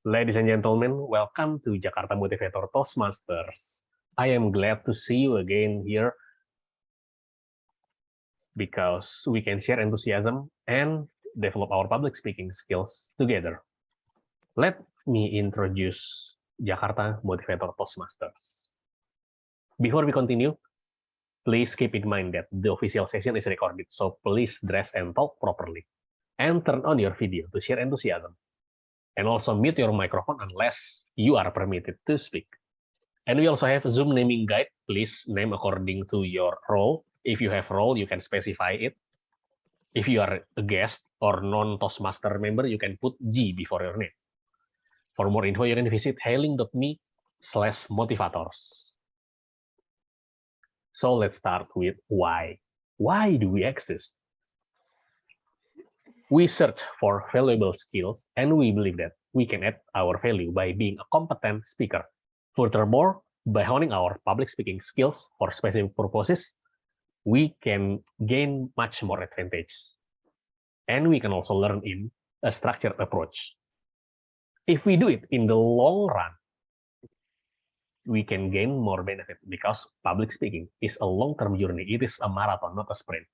Ladies and gentlemen, welcome to Jakarta Motivator Toastmasters. I am glad to see you again here because we can share enthusiasm and develop our public speaking skills together. Let me introduce Jakarta Motivator Toastmasters. Before we continue, please keep in mind that the official session is recorded, so please dress and talk properly. And turn on your video to share enthusiasm. And also mute your microphone unless you are permitted to speak. And we also have a Zoom naming guide. Please name according to your role. If you have role, you can specify it. If you are a guest or non-Toastmaster member, you can put G before your name. For more info, you can visit hailing.me/motivators. So let's start with why. Why do we exist? We search for valuable skills, and we believe that we can add our value by being a competent speaker. Furthermore, by honing our public speaking skills for specific purposes, we can gain much more advantage. And we can also learn in a structured approach. If we do it in the long run, we can gain more benefit because public speaking is a long-term journey. It is a marathon, not a sprint.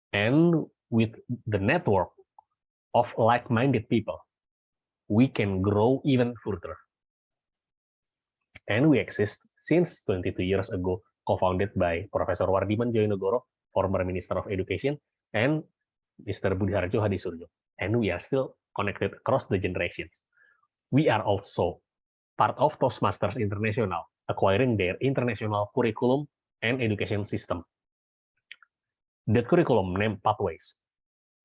And with the network of like-minded people, we can grow even further. And we exist since 22 years ago, co-founded by Professor Wardiman Joyonegoro, former Minister of Education, and Mr. Budiharjo Hadisuryo. And we are still connected across the generations. We are also part of Toastmasters International, acquiring their international curriculum and education system. The curriculum named Pathways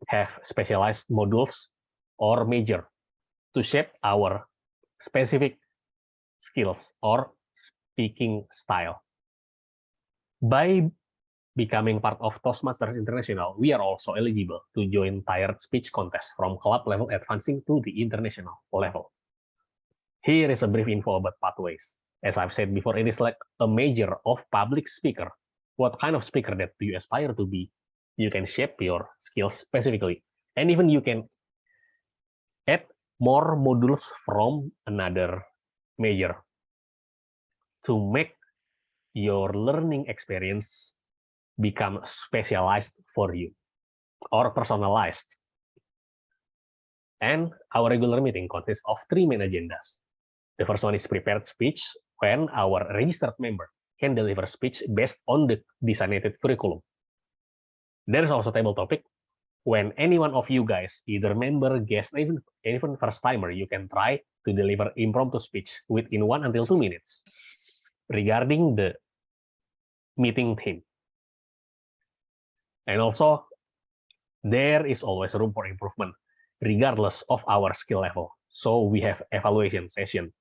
have specialized modules or major to shape our specific skills or speaking style. By becoming part of Toastmasters International, we are also eligible to join tiered speech contests from club level advancing to the international level. Here is a brief info about Pathways. As I've said before, it is like a major of public speaker. What kind of speaker that do you aspire to be? You can shape your skills specifically. And even you can add more modules from another major to make your learning experience become specialized for you or personalized. And our regular meeting consists of 3 main agendas. The first one is prepared speech, when our registered member can deliver speech based on the designated curriculum. There is also table topic, when any one of you guys, either member, guest, even first timer, you can try to deliver impromptu speech within 1 until 2 minutes regarding the meeting theme. And also, there is always room for improvement, regardless of our skill level. So we have evaluation session,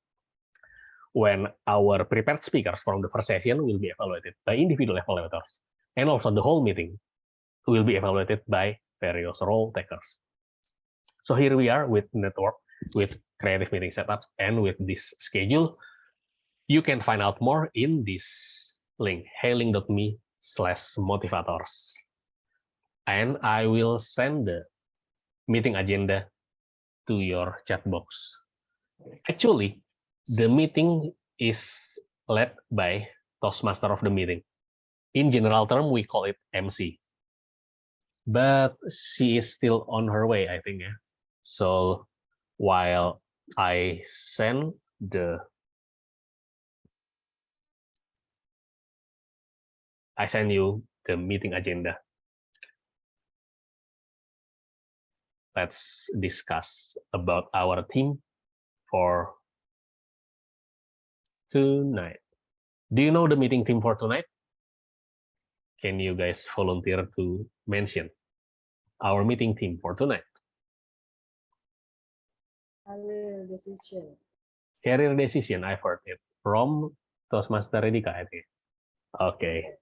when our prepared speakers from the first session will be evaluated by individual evaluators. And also the whole meeting will be evaluated by various role takers. So here we are with network, with creative meeting setups, and with this schedule. You can find out more in this link, hailing.me/motivators. And I will send the meeting agenda to your chat box. Actually, the meeting is led by Toastmaster of the meeting. In general term, we call it MC. But she is still on her way, I think. Yeah? So while I send you the meeting agenda, let's discuss about our theme for tonight. Do you know the meeting theme for tonight? Can you guys volunteer to mention our meeting theme for tonight? Career decision. Career decision, I've heard it from Toastmaster Redika, I think. Okay.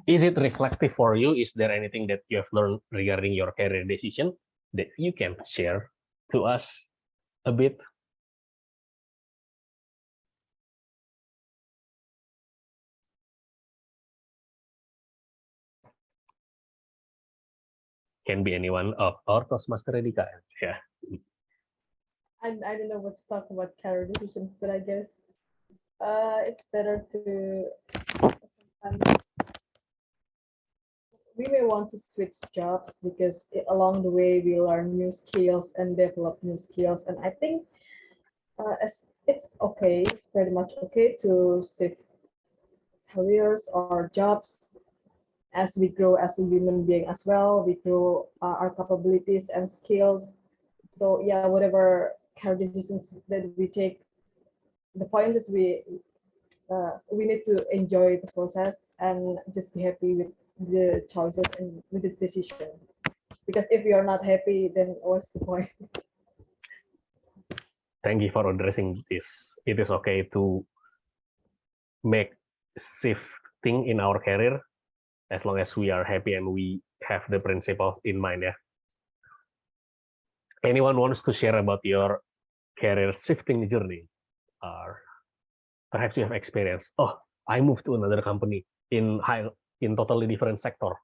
Is it reflective for you? Is there anything that you have learned regarding your career decision that you can share to us a bit? Can be anyone of our Toastmaster Edika. Yeah. I don't know what to talk about career decisions, but I guess it's better to sometimes we may want to switch jobs because along the way we learn new skills and develop new skills. And I think as it's okay, it's pretty much okay to shift careers or jobs as we grow as a human being as well. We grow our capabilities and skills. So yeah, whatever career decisions that we take, the point is we need to enjoy the process and just be happy with the choices and with the decision. Because if you're not happy, then what's the point? Thank you for addressing this. It is okay to make shifting in our career as long as we are happy and we have the principles in mind. Yeah. Anyone wants to share about your career shifting journey, or perhaps you have experience? Oh, I moved to another company in totally different sector,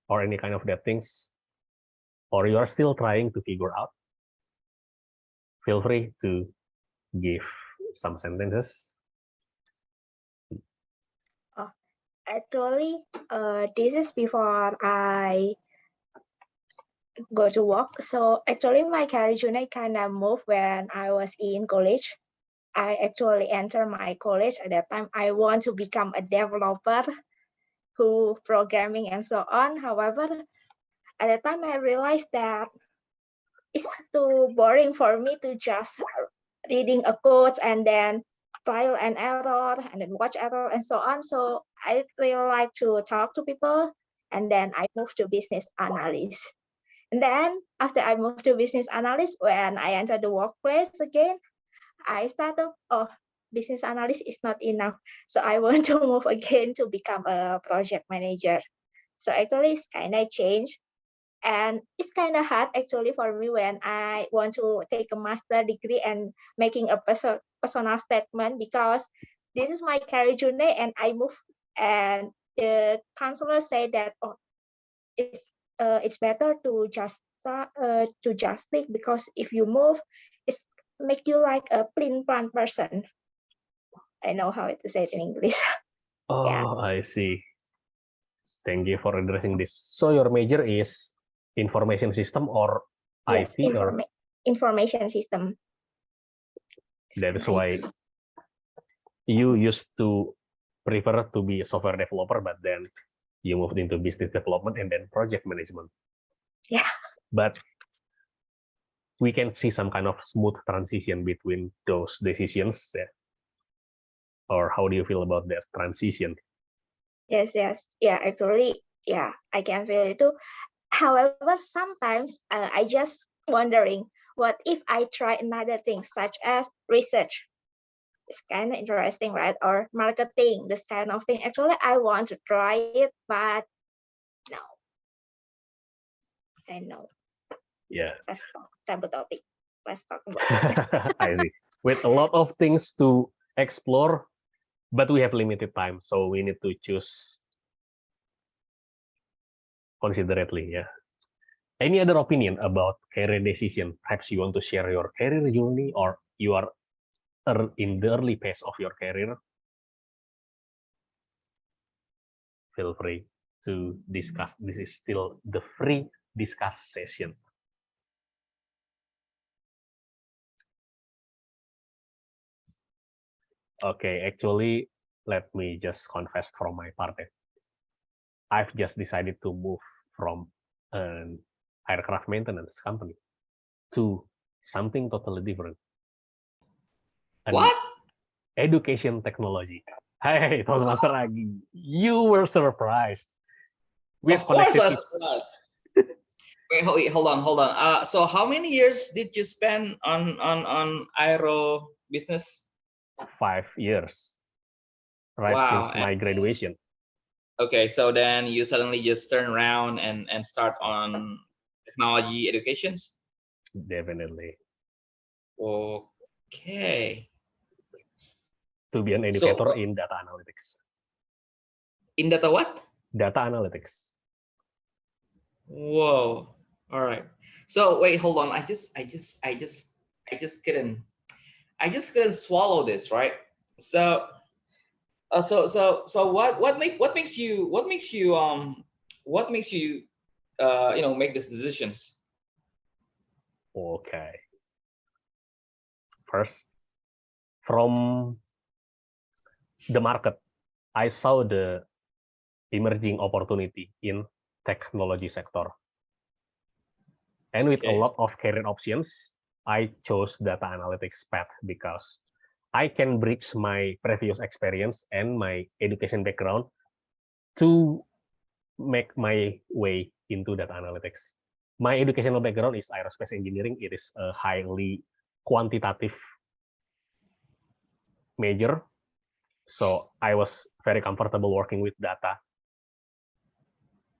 or any kind of that things, or you are still trying to figure out. Feel free to give some sentences. Actually, this is before I go to work. So actually, my career journey kind of moved when I was in college. I actually entered my college at that time. I want to become a developer who programming and so on. However, at that time, I realized that it's too boring for me to just reading a code and then trial and error and then watch error and so on. So I really like to talk to people, and then I moved to business analyst. And then after I moved to business analyst, when I entered the workplace again, I started, oh, business analyst is not enough. So I want to move again to become a project manager. So actually it's kind of changed. And it's kind of hard actually for me when I want to take a master degree and making a personal statement, because this is my career journey and I move, and the counselor said that, oh, it's better to just stick, because if you move, it's make you like a plain plan person. I know how to say it in English. Oh, Yeah. I see. Thank you for addressing this. So your major is information system or Yes, IT, or information system. that is why you used to prefer to be a software developer, but then you moved into business development and then project management. Yeah. But we can see some kind of smooth transition between those decisions. Yeah. Or how do you feel about that transition? Yes. Yeah, actually, yeah, I can feel it too. However, sometimes I just wondering, what if I try another thing, such as research? It's kind of interesting, right? Or marketing, this kind of thing. Actually, I want to try it, but no. I know. Yeah. Let's talk about topic. Let's talk about it. I see. With a lot of things to explore, but we have limited time, so we need to choose considerately. Yeah. Any other opinion about career decision? Perhaps you want to share your career journey, or you are in the early phase of your career. Feel free to discuss. This is still the free discuss session. Okay, actually, let me just confess from my part. I've just decided to move from an aircraft maintenance company to something totally different. What? Education technology. Hey, Toastmaster Agi, you were surprised. We have Of course, connected. I was. Wait, hold on. So how many years did you spend on aero business? 5 years, right? Wow. Since my graduation. Okay, so then you suddenly just turn around and start on technology educations? Definitely. Okay. To be an educator in data analytics. In data what? Data analytics. Whoa. All right. So wait, hold on. I just couldn't swallow this, right? So what makes you make these decisions? Okay. First, from the market, I saw the emerging opportunity in technology sector. And with a Okay. lot of career options, I chose data analytics path because I can bridge my previous experience and my education background to make my way into data analytics. My educational background is aerospace engineering. It is a highly quantitative major. So I was very comfortable working with data,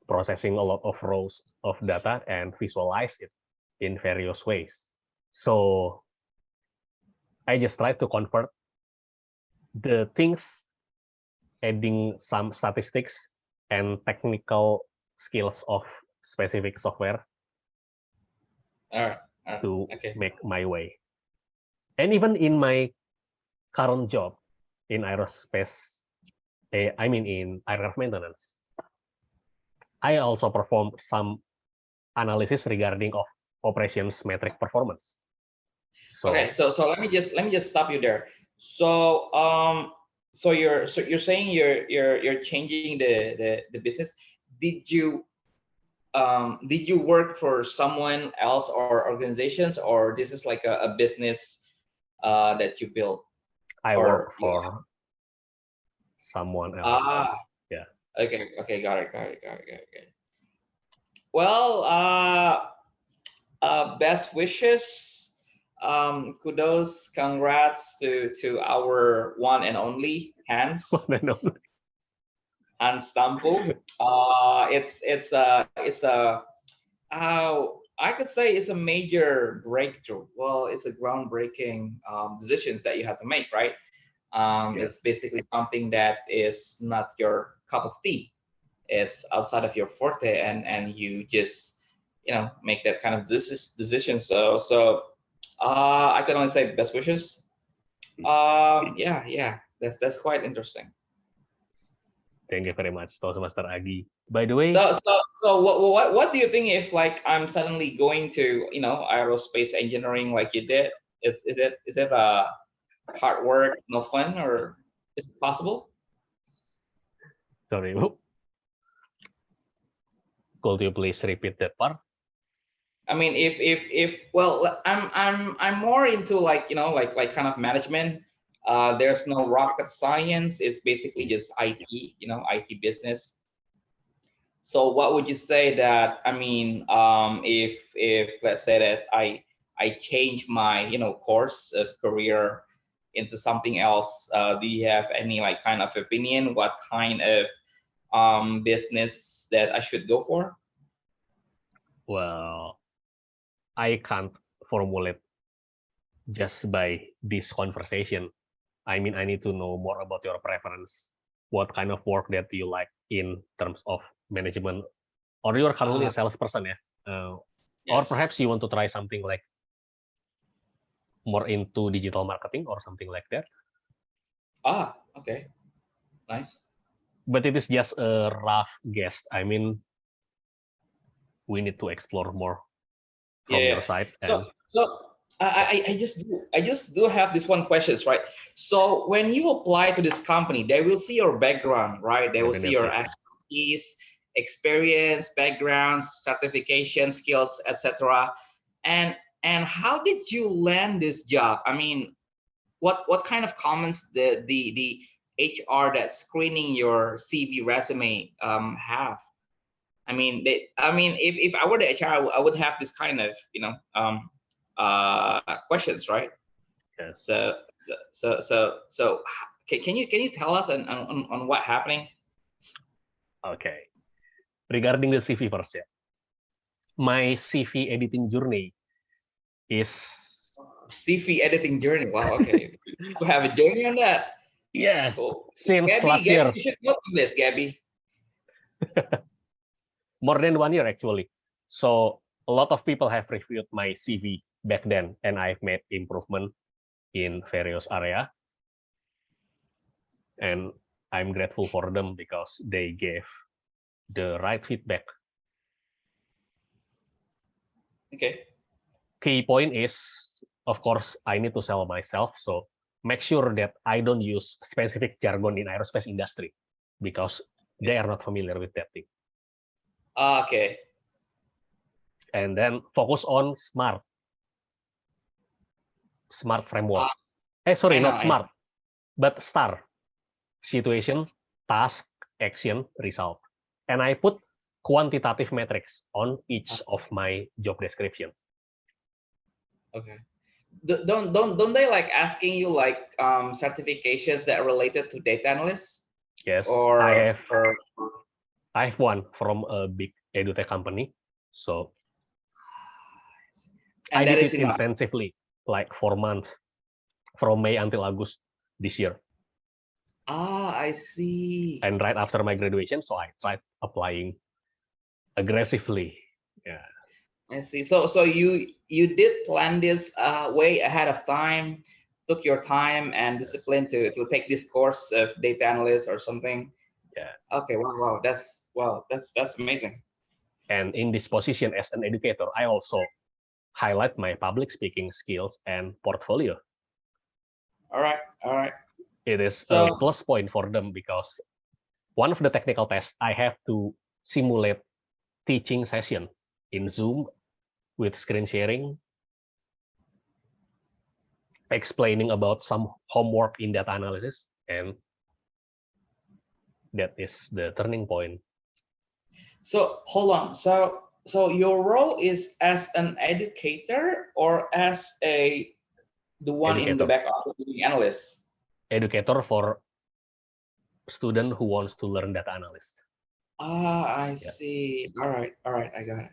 processing a lot of rows of data and visualize it in various ways. So I just try to convert the things, adding some statistics and technical skills of specific software All right. to Okay. make my way. And even in my current job in aerospace, in aircraft maintenance, I also perform some analysis regarding of operations metric performance. Okay, so let me just stop you there. So you're saying you're changing the business. Did you work for someone else or organizations, or this is like a business that you built? I Or work for someone else. Ah, Yeah. Okay, got it. Well, best wishes. Kudos, congrats to our one and only Hans and Stampo. I could say it's a major breakthrough. Well, it's a groundbreaking decisions that you have to make, right? It's basically something that is not your cup of tea. It's outside of your forte, and you just make that kind of decision. So I can only say best wishes. Yeah, that's quite interesting. Thank you very much, Toastmaster Agi. By the way, so what do you think if like I'm suddenly going to aerospace engineering like you did? Is it hard work, no fun, or is it possible? sorry, could you please repeat that part? I mean, if well, I'm more into like like kind of management. There's no rocket science. It's basically just IT, IT business. So what would you say that, I mean, if let's say that I change my course of career into something else, do you have any like kind of opinion what kind of business that I should go for? Well, I can't formulate just by this conversation. I mean, I need to know more about your preference, what kind of work that you like in terms of management, or you're currently a salesperson, yeah? Or perhaps you want to try something like more into digital marketing or something like that. Okay, nice. But it is just a rough guess. I mean, we need to explore more from your side. So I just do have this one questions, right? So when you apply to this company, they will see your background, right? They will see your expertise, experience, backgrounds, certification, skills, etc. And how did you land this job? I mean, what kind of comments the HR that's screening your CV resume have? I mean, if I were the HR, I would have this kind of questions, right? Yes. So can you tell us on what happening? Okay, regarding the CV first, yeah. My CV editing journey is CV editing journey. Wow, okay. You have a journey on that. Yeah, cool. Since Gabby, last year. You should know this, Gabby. More than 1 year actually. So a lot of people have reviewed my CV back then, and I've made improvement in various area. And I'm grateful for them because they gave the right feedback. Okay. Key point is, of course, I need to sell myself. So make sure that I don't use specific jargon in aerospace industry because they are not familiar with that thing. Okay. And then focus on SMART framework. Sorry, not SMART, but STAR. Situation, task, action, result. And I put quantitative metrics on each of my job description. Okay. Don't they like asking you like certifications that are related to data analysts? Yes, Or I have one from a big edutech company. So and I that did is it enough. intensively, like 4 months, from May until August this year. I see. And right after my graduation, so I tried applying aggressively. Yeah. I see. So you did plan this way ahead of time, took your time and discipline to take this course of data analyst or something. Yeah. Okay. Wow. That's amazing. And in this position as an educator, I also highlight my public speaking skills and portfolio. All right. It is So a plus point for them because one of the technical tests, I have to simulate teaching session in Zoom with screen sharing, explaining about some homework in data analysis, and that is the turning point. so hold on. So your role is as an educator or as the one in the Educator. back office, the analyst? Educator for student who wants to learn data analyst. I see. All right. I got it.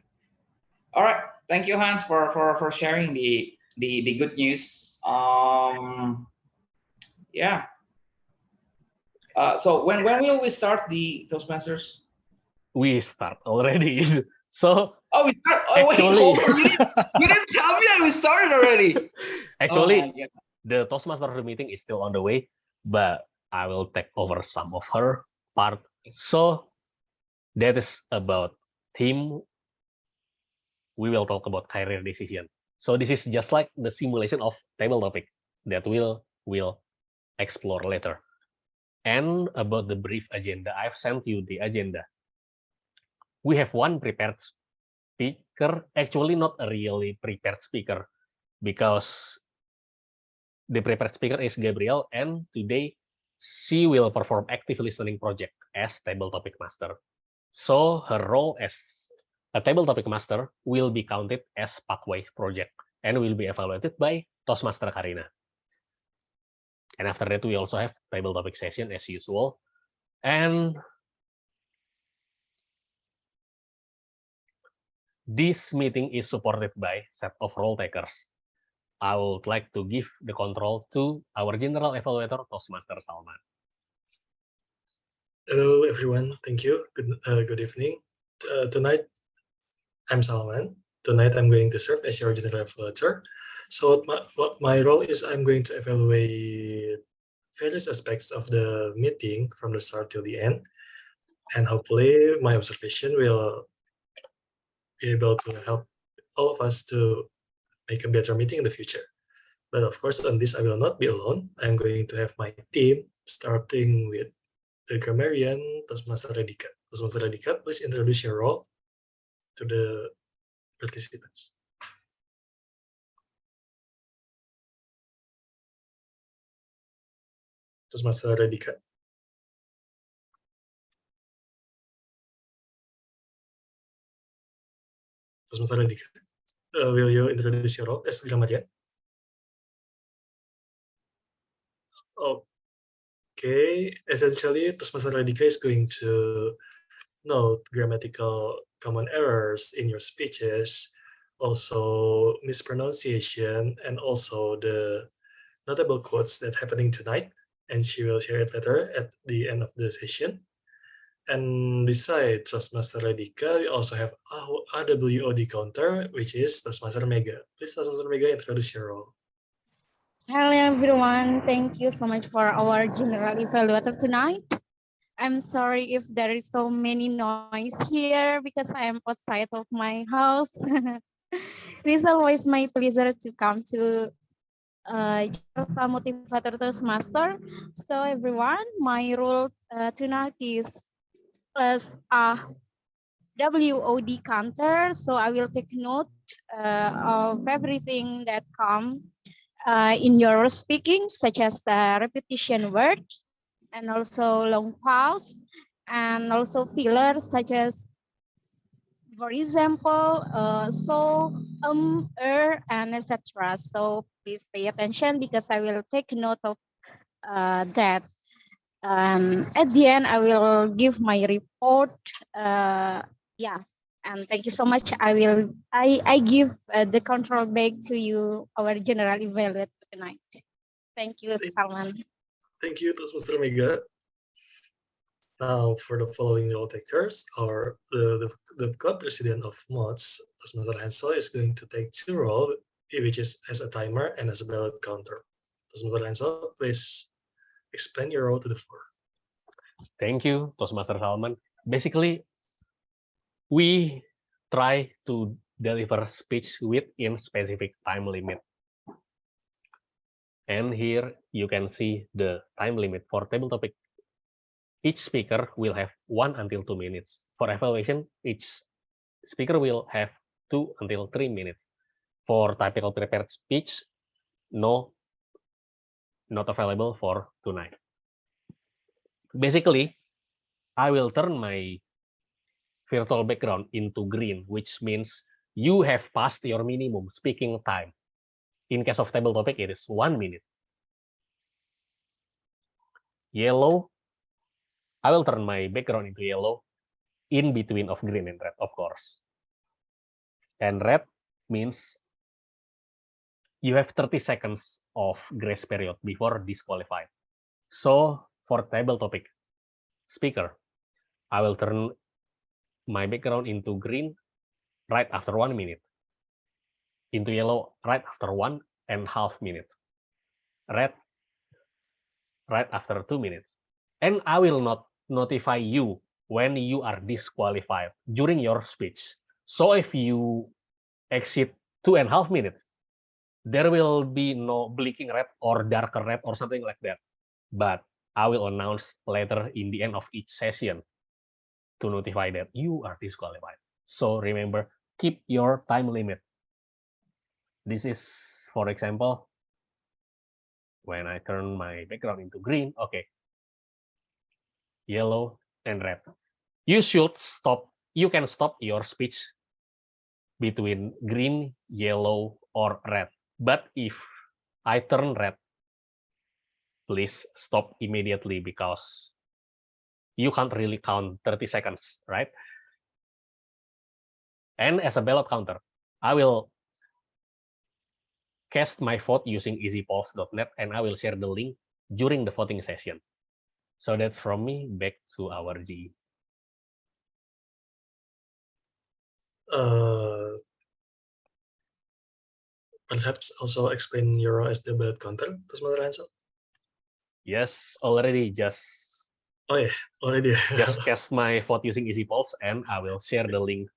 All right. Thank you, Hans, for sharing the good news. Yeah. So when will we start the Toastmasters? We start already. So Oh, we start. Oh, wait, actually, hold on. You didn't tell me that we started already. actually, Oh, the Toastmaster meeting is still on the way, but I will take over some of her part. So that is about team. We will talk about career decision. So this is just like the simulation of table topic that we'll explore later. And about the brief agenda, I've sent you the agenda. We have one prepared speaker, actually not a really prepared speaker, because the prepared speaker is Gabriel, and today she will perform active listening project as table topic master. So her role as a table topic master will be counted as pathway project and will be evaluated by Toastmaster Karina. And after that, we also have table topic session as usual. And this meeting is supported by set of role takers. I would like to give the control to our general evaluator, Toastmaster Salman. Hello, everyone. Thank you. Good evening. Tonight, I'm Salman. Tonight, I'm going to serve as your general evaluator. So what my role is, I'm going to evaluate various aspects of the meeting from the start till the end. And hopefully, my observation will be able to help all of us to make a better meeting in the future. But of course, on this, I will not be alone. I'm going to have my team, starting with the grammarian, Toastmaster Radhika. Toastmaster Radhika, please introduce your role to the participants. Toastmaster Radhika. Toastmaster Radhika. Will you introduce your role as grammarian? Okay, essentially, Toastmaster Radhika is going to note grammatical common errors in your speeches, also mispronunciation, and also the notable quotes that happening tonight, and she will share it later at the end of the session. And beside Toastmaster Radhika, we also have our AWOD counter, which is Toastmaster Mega. Please, Toastmaster Mega, introduce your role. Hello everyone, thank you so much for our general evaluator tonight. I'm sorry if there is so many noise here because I am outside of my house. It is always my pleasure to come to Jakarta Motivator Toastmaster. So everyone, my role tonight is as a WOD counter. So I will take note of everything that comes in your speaking, such as repetition words and also long pause and also fillers such as, for example, and etc. So please pay attention because I will take note of that. At the end, I will give my report. Yeah, and thank you so much. I give the control back to you, our general evaluator tonight. Thank you, Salman. Thank you, Toastmaster Mega. Now, for the following role takers, or the club president of mods, Toastmaster Hansel is going to take 2 roles, which is as a timer and as a ballot counter. Toastmaster Hansel, please explain your role to the floor. Thank you, Toastmaster Salman. Basically, we try to deliver speech within specific time limit. And here you can see the time limit for table topic. Each speaker will have 1 until 2 minutes. For evaluation, each speaker will have 2 until 3 minutes. For typical prepared speech, no, not available for tonight. Basically, I will turn my virtual background into green, which means you have passed your minimum speaking time. In case of table topic, it is 1 minute. Yellow, I will turn my background into yellow in between of green and red, of course. And red means you have 30 seconds of grace period before disqualified. So for table topic speaker, I will turn my background into green right after 1 minute, into yellow right after 1.5 minutes, red right after 2 minutes. And I will not notify you when you are disqualified during your speech. So if you exceed 2.5 minutes, there will be no blinking red or darker red or something like that. But I will announce later in the end of each session to notify that you are disqualified. So remember, keep your time limit. This is, for example, when I turn my background into green, okay, yellow, and red. You should stop, you can stop your speech between green, yellow, or red. But if I turn red, please stop immediately because you can't really count 30 seconds, right? And as a ballot counter, I will cast my vote using easypolls.net and I will share the link during the voting session. So that's from me, back to our GE. Perhaps also explain your role as the ballot counter, Toastmaster Hansel? Yes, already just Oh yeah, already. just cast my vote using easypolls and I will share the link.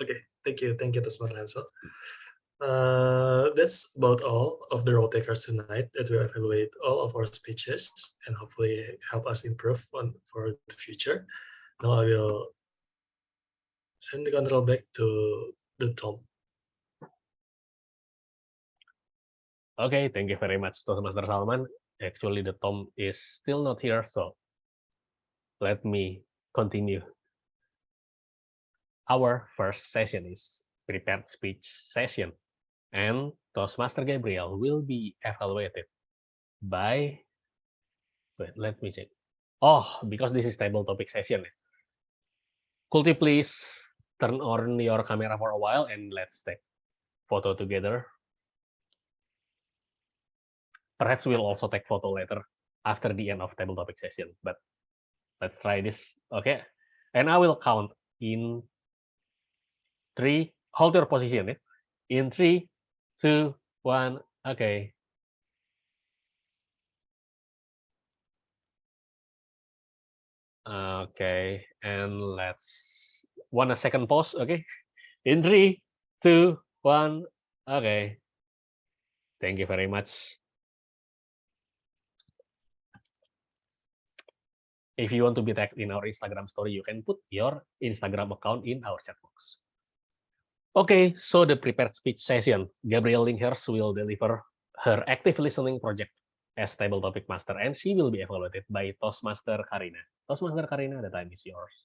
Okay, thank you, Toastmaster Hansel. That's about all of the role takers tonight that will evaluate all of our speeches and hopefully help us improve for the future. Now I will send the control back to the Tom. Okay, thank you very much, Toastmaster Salman. Actually, the Tom is still not here, so let me continue. Our first session is prepared speech session, and Toastmaster Gabriel will be evaluated by, wait, let me check. Oh, because this is table topic session. Could you please turn on your camera for a while and let's take photo together? Perhaps we'll also take photo later after the end of table topic session, but Let's try this. Okay. And I will count in 3. Hold your position. In 3, 2, 1. Okay. Okay. And let's 1 second pause. Okay. In 3, 2, 1. Okay. Thank you very much. If you want to be tagged in our Instagram story, you can put your Instagram account in our chat box. Okay, so the prepared speech session. Gabrielle Linghurst will deliver her active listening project as table topic master, and she will be evaluated by Toastmaster Karina. Toastmaster Karina, the time is yours.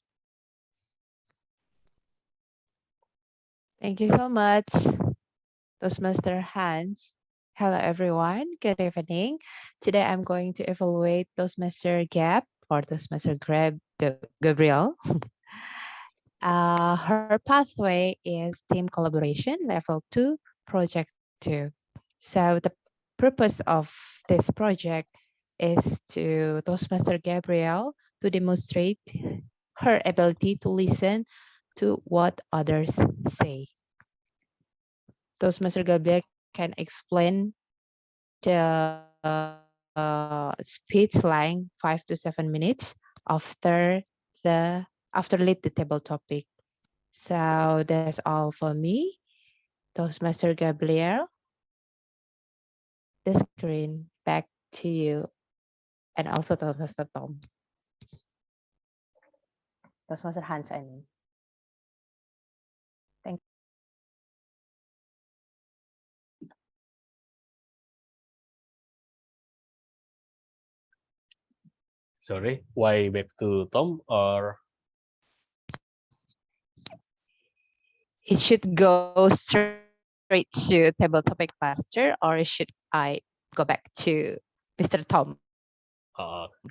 Thank you so much, Toastmaster Hans. Hello, everyone. Good evening. Today, I'm going to evaluate Toastmaster Gab or Toastmaster Gabriel. Her pathway is team collaboration, level 2, project 2. So the purpose of this project is to Toastmaster Gabriel to demonstrate her ability to listen to what others say. Toastmaster Gabriel can explain the speech line 5 to 7 minutes after lead the table topic. So that's all for me. Toastmaster Gabriel, the screen back to you, and also Toastmaster Tom. Toastmaster Hans, I mean. Thank you. Sorry, why back to Tom or? It should go straight to table topic master, or should I go back to Mr. Tom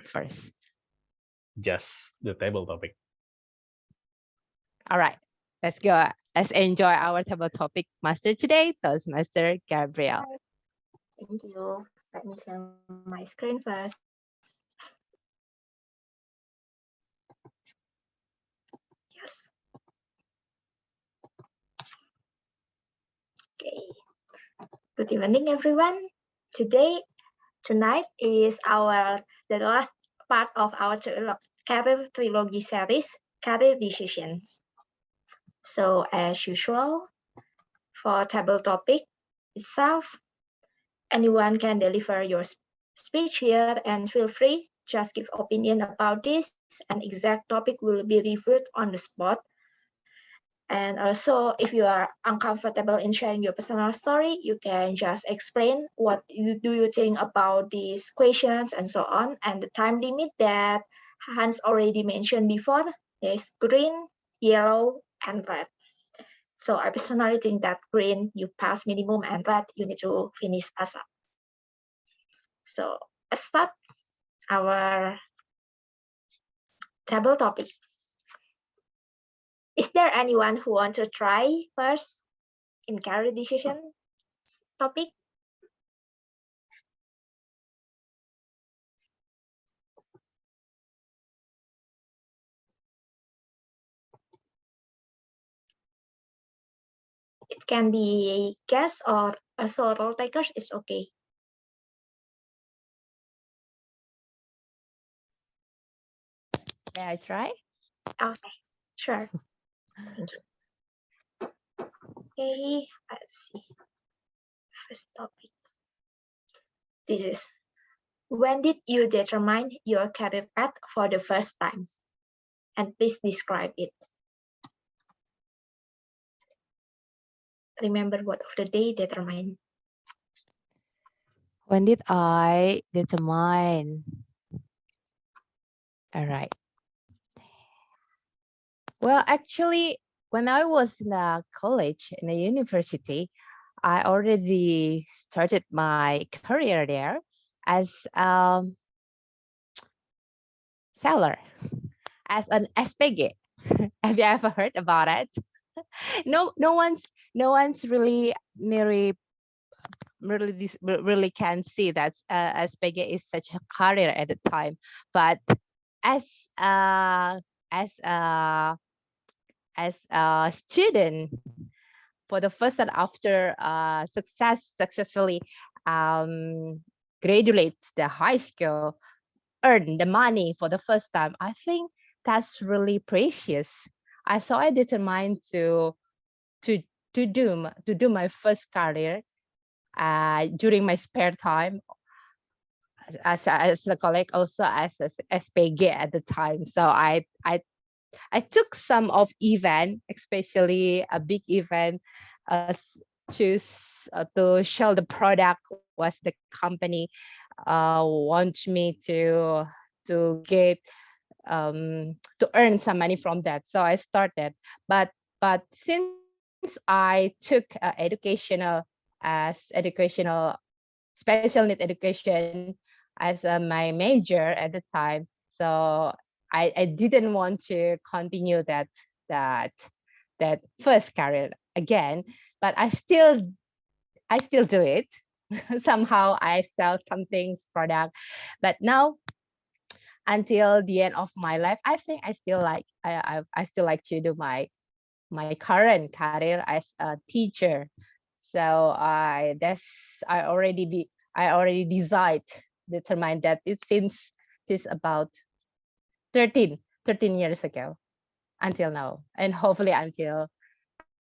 first? Just the table topic. All right, let's go. Let's enjoy our table topic master today, Toastmaster Gabriel. Thank you. Let me share my screen first. Yes. Okay. Good evening, everyone. Tonight is the last part of our career trilogy series, career decisions. So as usual, for table topic itself, anyone can deliver your speech here, and feel free, just give opinion about this, and exact topic will be reviewed on the spot. And also, if you are uncomfortable in sharing your personal story, you can just explain what do you think about these questions and so on. And the time limit that Hans already mentioned before is green, yellow, and red. So I personally think that green, you pass minimum, and red, you need to finish ASAP. So let's start our table topic. Is there anyone who wants to try first in career decision topic? It can be guest or also role takers, it's okay. May I try? Okay, sure. Thank you. Okay, let's see. First topic. This is, when did you determine your career path for the first time? And please describe it. Remember what of the day determine. When did I determine? All right. Well, actually, when I was in the college, in the university, I already started my career there as a seller, as an SPG. Have you ever heard about it? No one's really can see that SPG is such a career at the time, but as a as a as a student for the first time after successfully graduate the high school, earn the money for the first time, I think that's really precious. I determined to to do my first career during my spare time as a colleague, also as SPG at the time. So I took some of event, especially a big event, choose to show the product was the company want me to get to earn some money from that. So I started, but since I took educational special need education as my major at the time, so I didn't want to continue that that first career again, but I still do it. Somehow I sell some things product, but now until the end of my life, I think I still like I still like to do my current career as a teacher. So I already determined that it since about 13 years ago until now, and hopefully until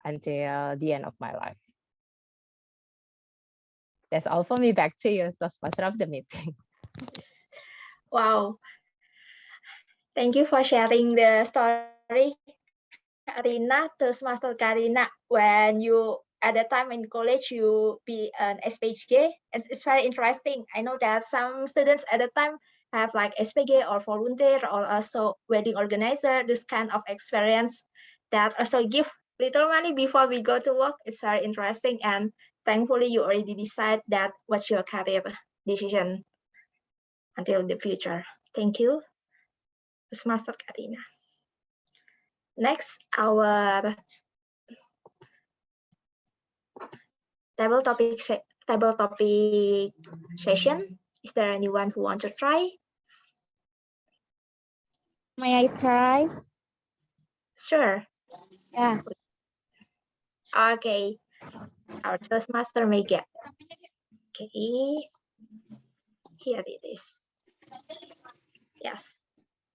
the end of my life. That's all for me. Back to you, Toastmaster of the meeting. Wow. Thank you for sharing the story, Karina, Toastmaster Karina. When you at that time in college, you be an SPG. It's very interesting. I know that some students at the time have like SPG or volunteer or also wedding organizer, this kind of experience that also give little money before we go to work. It's very interesting, and thankfully you already decide that what's your career decision until the future. Thank you, Master Karina. Next, our table topic session. Is there anyone who wants to try? May I try? Sure. Yeah. Okay. Our Toastmaster Mega. Okay. Here it is. Yes.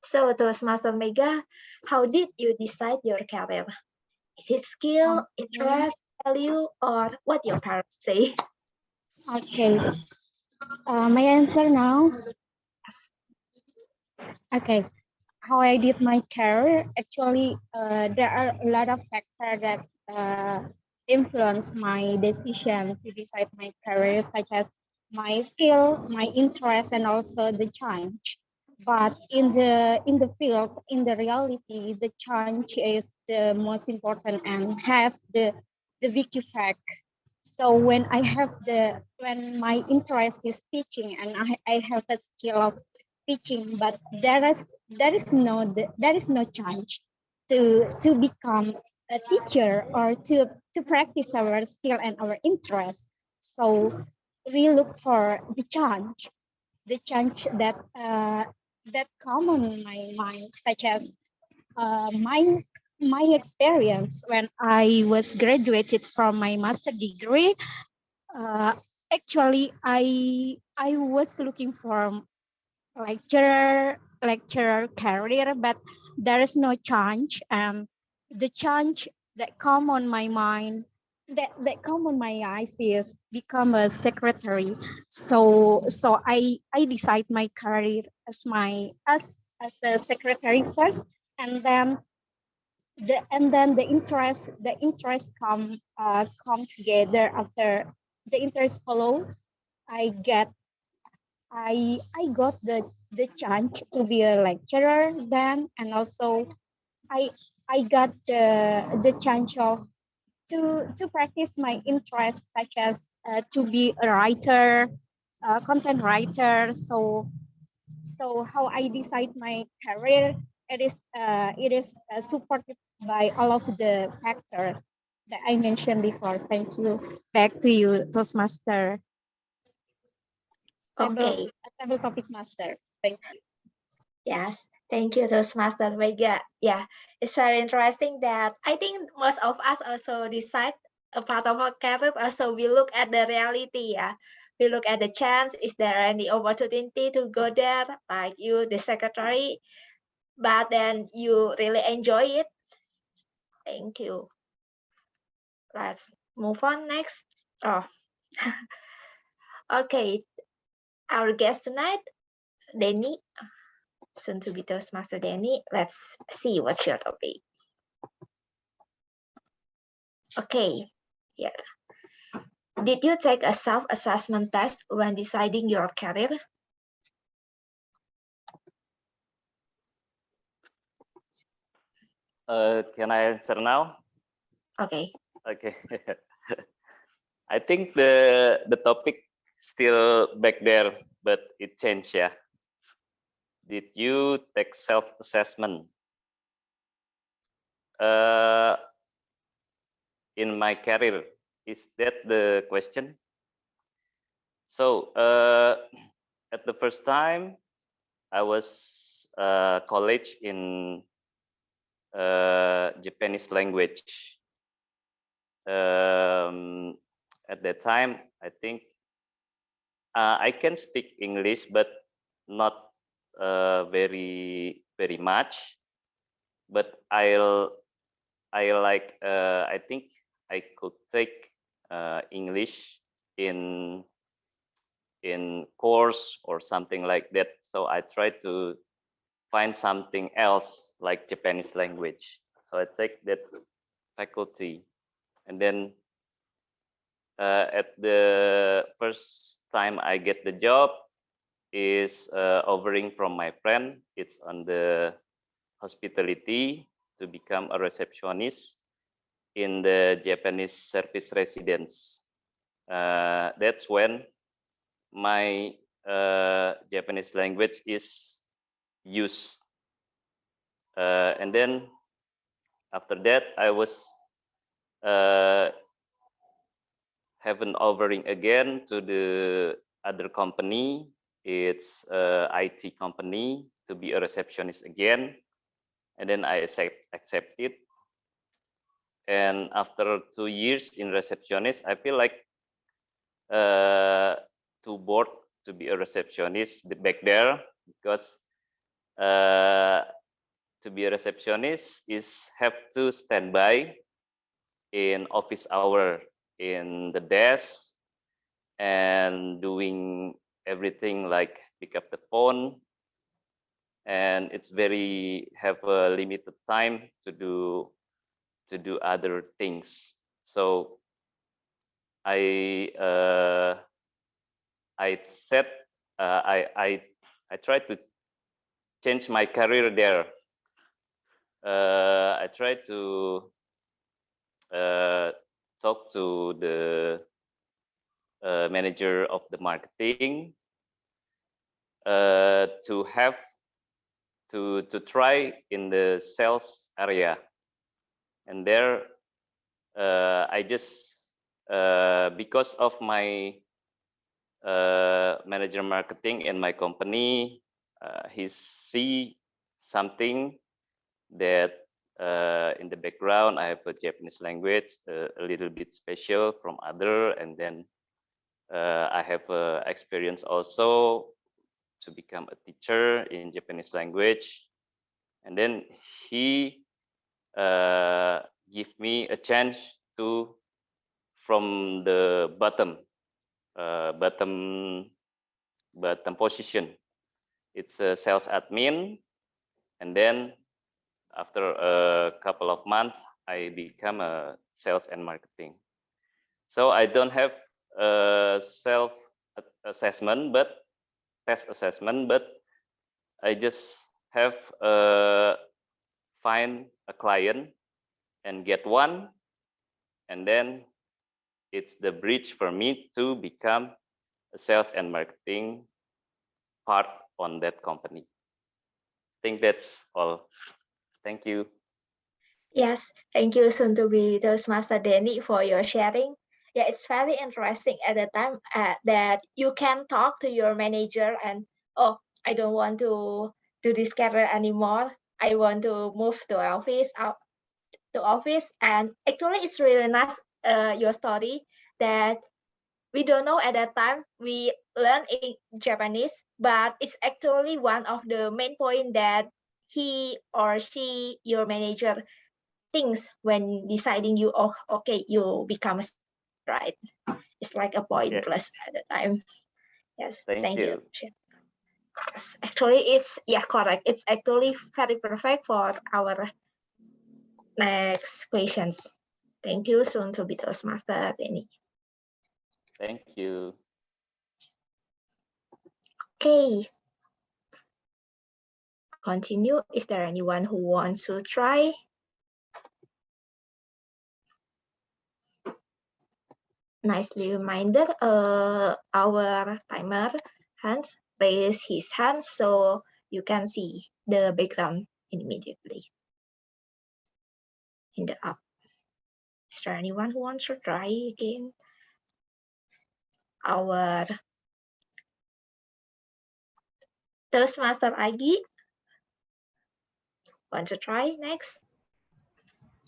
So Toastmaster Mega, how did you decide your career? Is it skill, interest, value, or what your parents say? Okay. My answer now. Okay. How I did my career, actually, there are a lot of factors that influence my decision to decide my career, such as my skill, my interest, and also the change. But in the field, in the reality, the change is the most important and has the big effect. So when my interest is teaching and I have a skill of teaching, but there is no chance to become a teacher or to practice our skill and our interest. So we look for the chance that come on my mind, such as my experience when I was graduated from my master degree. Uh, Actually, I was looking for lecturer career, but there is no chance. The chance that come on my mind, that come on my eyes is become a secretary. So I decide my career as a secretary first, and then the interest come together after the interest follow. I get I got the chance to be a lecturer then, and also I I got the chance of to practice my interests, such as to be a writer, content writer. So how I decide my career, it is supported by all of the factors that I mentioned before. Thank you. Back to you, Toastmaster. Okay. Table topic master. Thank you. Yes. Thank you, Toastmaster Vega. Yeah, it's very interesting that I think most of us also decide a part of our career. Also, we look at the reality. Yeah, we look at the chance. Is there any opportunity to go there? Like you, the secretary, but then you really enjoy it. Thank you. Let's move on next. Oh, okay. Our guest tonight, Denny, soon to be Toastmaster Denny. Let's see what's your topic. Okay. Yeah. Did you take a self-assessment test when deciding your career? Can I answer now? Okay. Okay. I think the topic still back there, but it changed, yeah. Did you take self-assessment? In my career, is that the question? So at the first time, I was college in Japanese language. At that time, I think I can speak English, but not very much. But I think I could take English in course or something like that. So I tried to find something else like Japanese language. So I take that faculty, and then at the first time I get the job is offering from my friend. It's on the hospitality to become a receptionist in the Japanese service residence. That's when my Japanese language is used. And then after that, I was have an offering again to the other company. It's IT company to be a receptionist again. And then I accept it. And after 2 years in receptionist, I feel like too bored to be a receptionist back there, because to be a receptionist is have to stand by in office hour in the desk and doing everything like pick up the phone, and it's very have a limited time to do other things. So I said I tried to change my career there. I tried to talk to the manager of the marketing to have to try in the sales area, and there I just because of my manager marketing in my company, he see something that in the background I have a Japanese language a little bit special from other, and then I have experience also to become a teacher in Japanese language, and then he give me a chance to from the bottom position. It's a sales admin, and then after a couple of months I become a sales and marketing. So I don't have a self assessment but test assessment, but I just have find a client and get one, and then it's the bridge for me to become a sales and marketing part on that company. I think that's all. Thank you. Yes, thank you, soon to be Toastmaster Denny, for your sharing. Yeah, it's very interesting at the time that you can talk to your manager and, oh, I don't want to do this career anymore. I want to move to office, and actually it's really nice your story that we don't know at that time. We learn in Japanese, but it's actually one of the main point that he or she, your manager, thinks when deciding you. Oh, okay, you become right. It's like a point Okay. plus at the time. Yes, Thank you. you. Yes, actually, it's correct. It's actually very perfect for our next questions. Thank you, soon to be Toastmaster Denny. Thank you. Okay. Continue. Is there anyone who wants to try? Nicely reminded. Our timer Hans raised his hand, so you can see the background immediately in the app. Is there anyone who wants to try again? Our Toastmaster Agi, want to try next?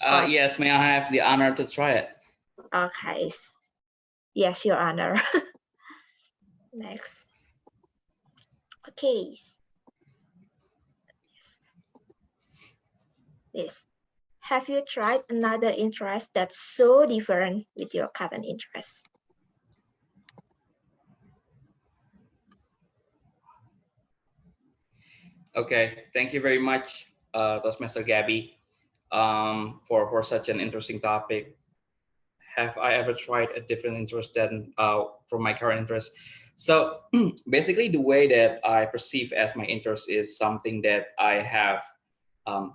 Yes, may I have the honor to try it? Okay. Yes, Your Honor. Next. Okay. This. Have you tried another interest that's so different with your current interest? Okay, thank you very much, Toastmaster Gabby, for such an interesting topic. Have I ever tried a different interest than from my current interest? So basically, the way that I perceive as my interest is something that I have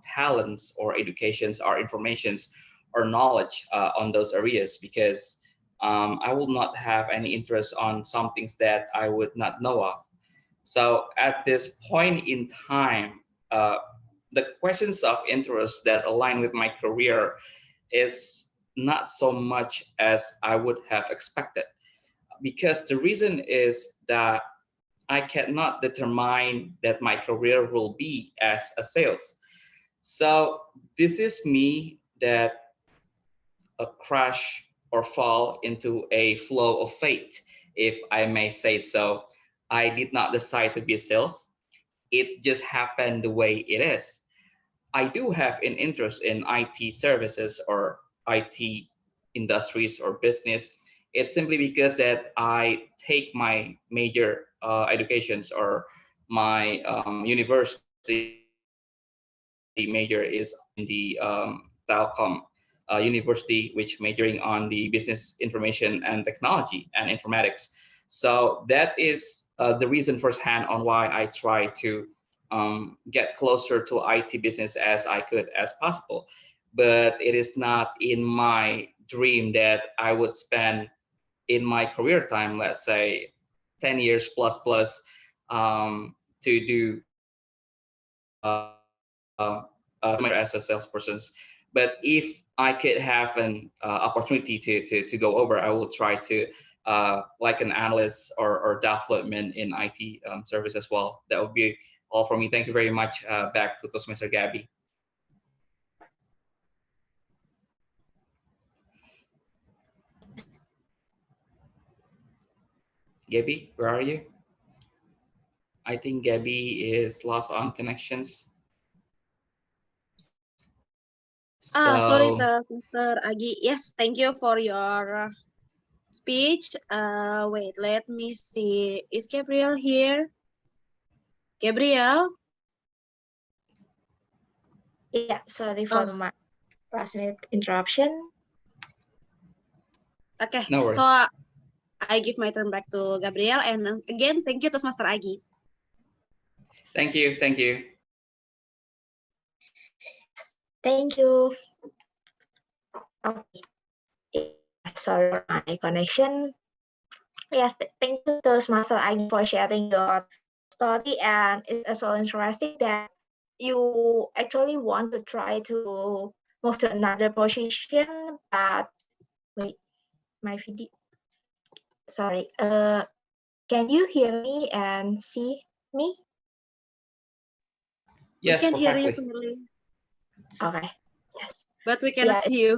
talents or educations or informations or knowledge on those areas, because I will not have any interest on some things that I would not know of. So at this point in time, the questions of interest that align with my career is not so much as I would have expected, because the reason is that I cannot determine that my career will be as a sales. So this is me that crash or fall into a flow of fate, if I may say so. I did not decide to be a sales. It just happened the way it is. I do have an interest in IT services or IT industries or business. It's simply because that I take my major educations, or my university major is in the Telkom University, which majoring on the business information and technology and informatics. So that is the reason firsthand on why I try to get closer to IT business as I could as possible. But it is not in my dream that I would spend in my career time, let's say 10 years plus to do as a salesperson. But if I could have an opportunity to go over, I will try to like an analyst or development in IT service as well. That would be all for me. Thank you very much. Back to Toastmaster Gabby. Gabby, where are you? I think Gabby is lost on connections. Sorry, So Mr. Agi. Yes, thank you for your speech. Wait, let me see. Is Gabriel here? Gabriel? Yeah, sorry for my last minute interruption. Okay, no worries. so I give my turn back to Gabriel. And again, thank you to Master Agi. Thank you. Thank you. Thank you. Okay. Sorry for my connection. Yes, thank you to Master Agi for sharing your story, and it's so interesting that you actually want to try to move to another position, but wait, my video. Sorry. Can you hear me and see me? Yes, we can hear you perfectly. clearly, Okay. Yes. but we cannot Yeah. see you.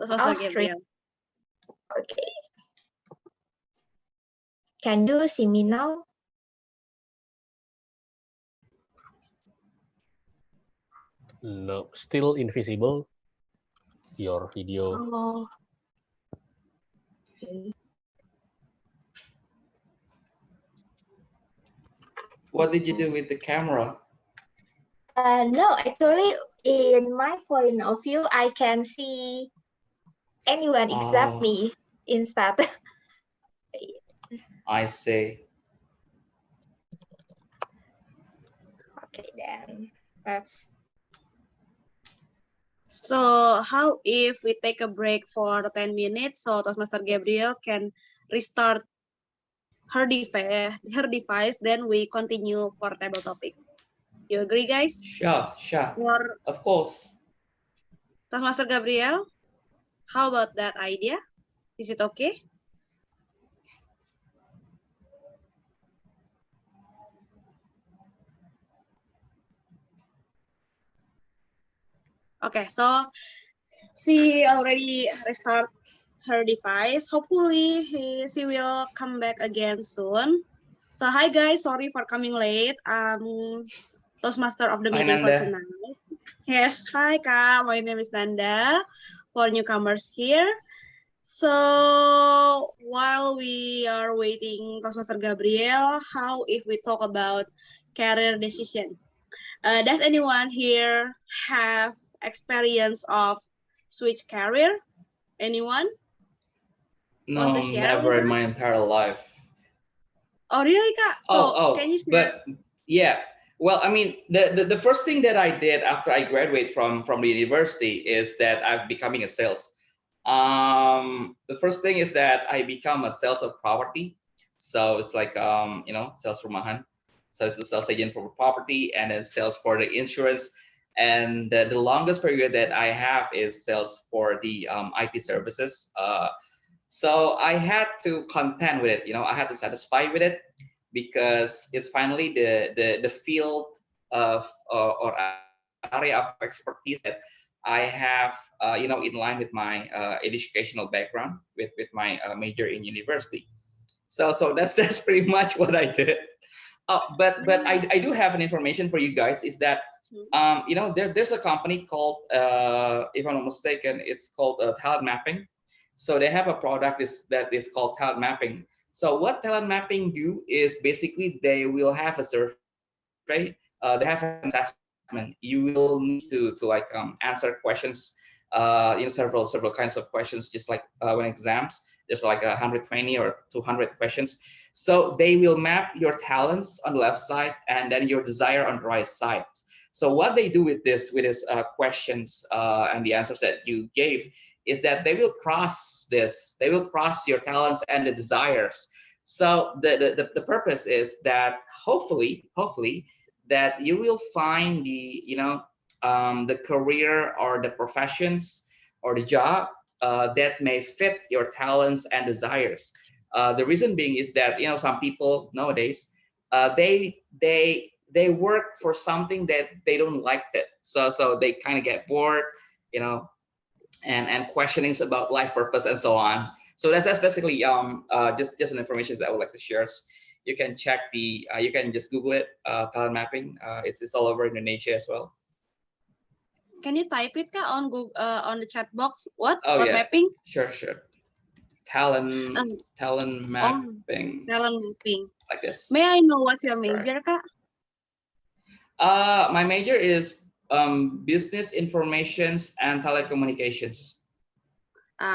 Toastmaster Oh, Gabriel. Okay. Can you see me now? No, still invisible. Your video. Oh. Okay. What did you do with the camera? No, actually, in my point of view, I can see anyone except Oh, me instead. I see. Okay, then let's. So how if we take a break for 10 minutes so Toastmaster Gabriel can restart her device, then we continue for table topic. You agree, guys? Sure, sure. Or Of course. Toastmaster Gabriel, how about that idea? Is it okay? Okay, so she already restart her device. Hopefully she will come back again soon. So hi guys, sorry for coming late. Toastmaster of the Hi, meeting for Nanda. tonight. Yes, hi Kak, my name is Nanda. For newcomers here. So while we are waiting Toastmaster Gabriel, how if we talk about career decision? Does anyone here have experience of switch career? Anyone want to No, share with never in us? my entire life. Oh really, Kak? Oh, So can you share? but yeah. Well, I mean, the first thing that I did after I graduate from the university is that I'm becoming a sales. The first thing is that I become a sales of property. So it's like sales rumahan. So it's a sales agent for property and then sales for the insurance. And the longest period that I have is sales for the IT services. So I had to contend with it. I had to satisfy with it because it's finally the field of or area of expertise that I have, in line with my educational background with my major in university. So that's pretty much what I did. But I do have an information for you guys is that there's a company called, if I'm not mistaken, it's called talent mapping. So they have a product that is called talent mapping. So what talent mapping do is basically they will have a survey, they have an assessment. You will need to answer questions, several kinds of questions, just like when exams. There's like 120 or 200 questions. So they will map your talents on the left side and then your desire on the right side. So what they do with this questions and the answers that you gave is that they will cross your talents and the desires. So the purpose is that hopefully that you will find the career or the professions or the job that may fit your talents and desires. The reason being is that some people nowadays they work for something that they don't like it, so they kind of get bored, and questionings about life purpose and so on. So that's basically just an information that I would like to share. You can check you can just Google it, talent mapping. It's all over Indonesia as well. Can you type it Kak, on Google, on the chat box? What Yeah, mapping? sure. Talent Talent mapping, mapping. like this. May I know what's your Correct. major, Kak? My major is business informations and telecommunications.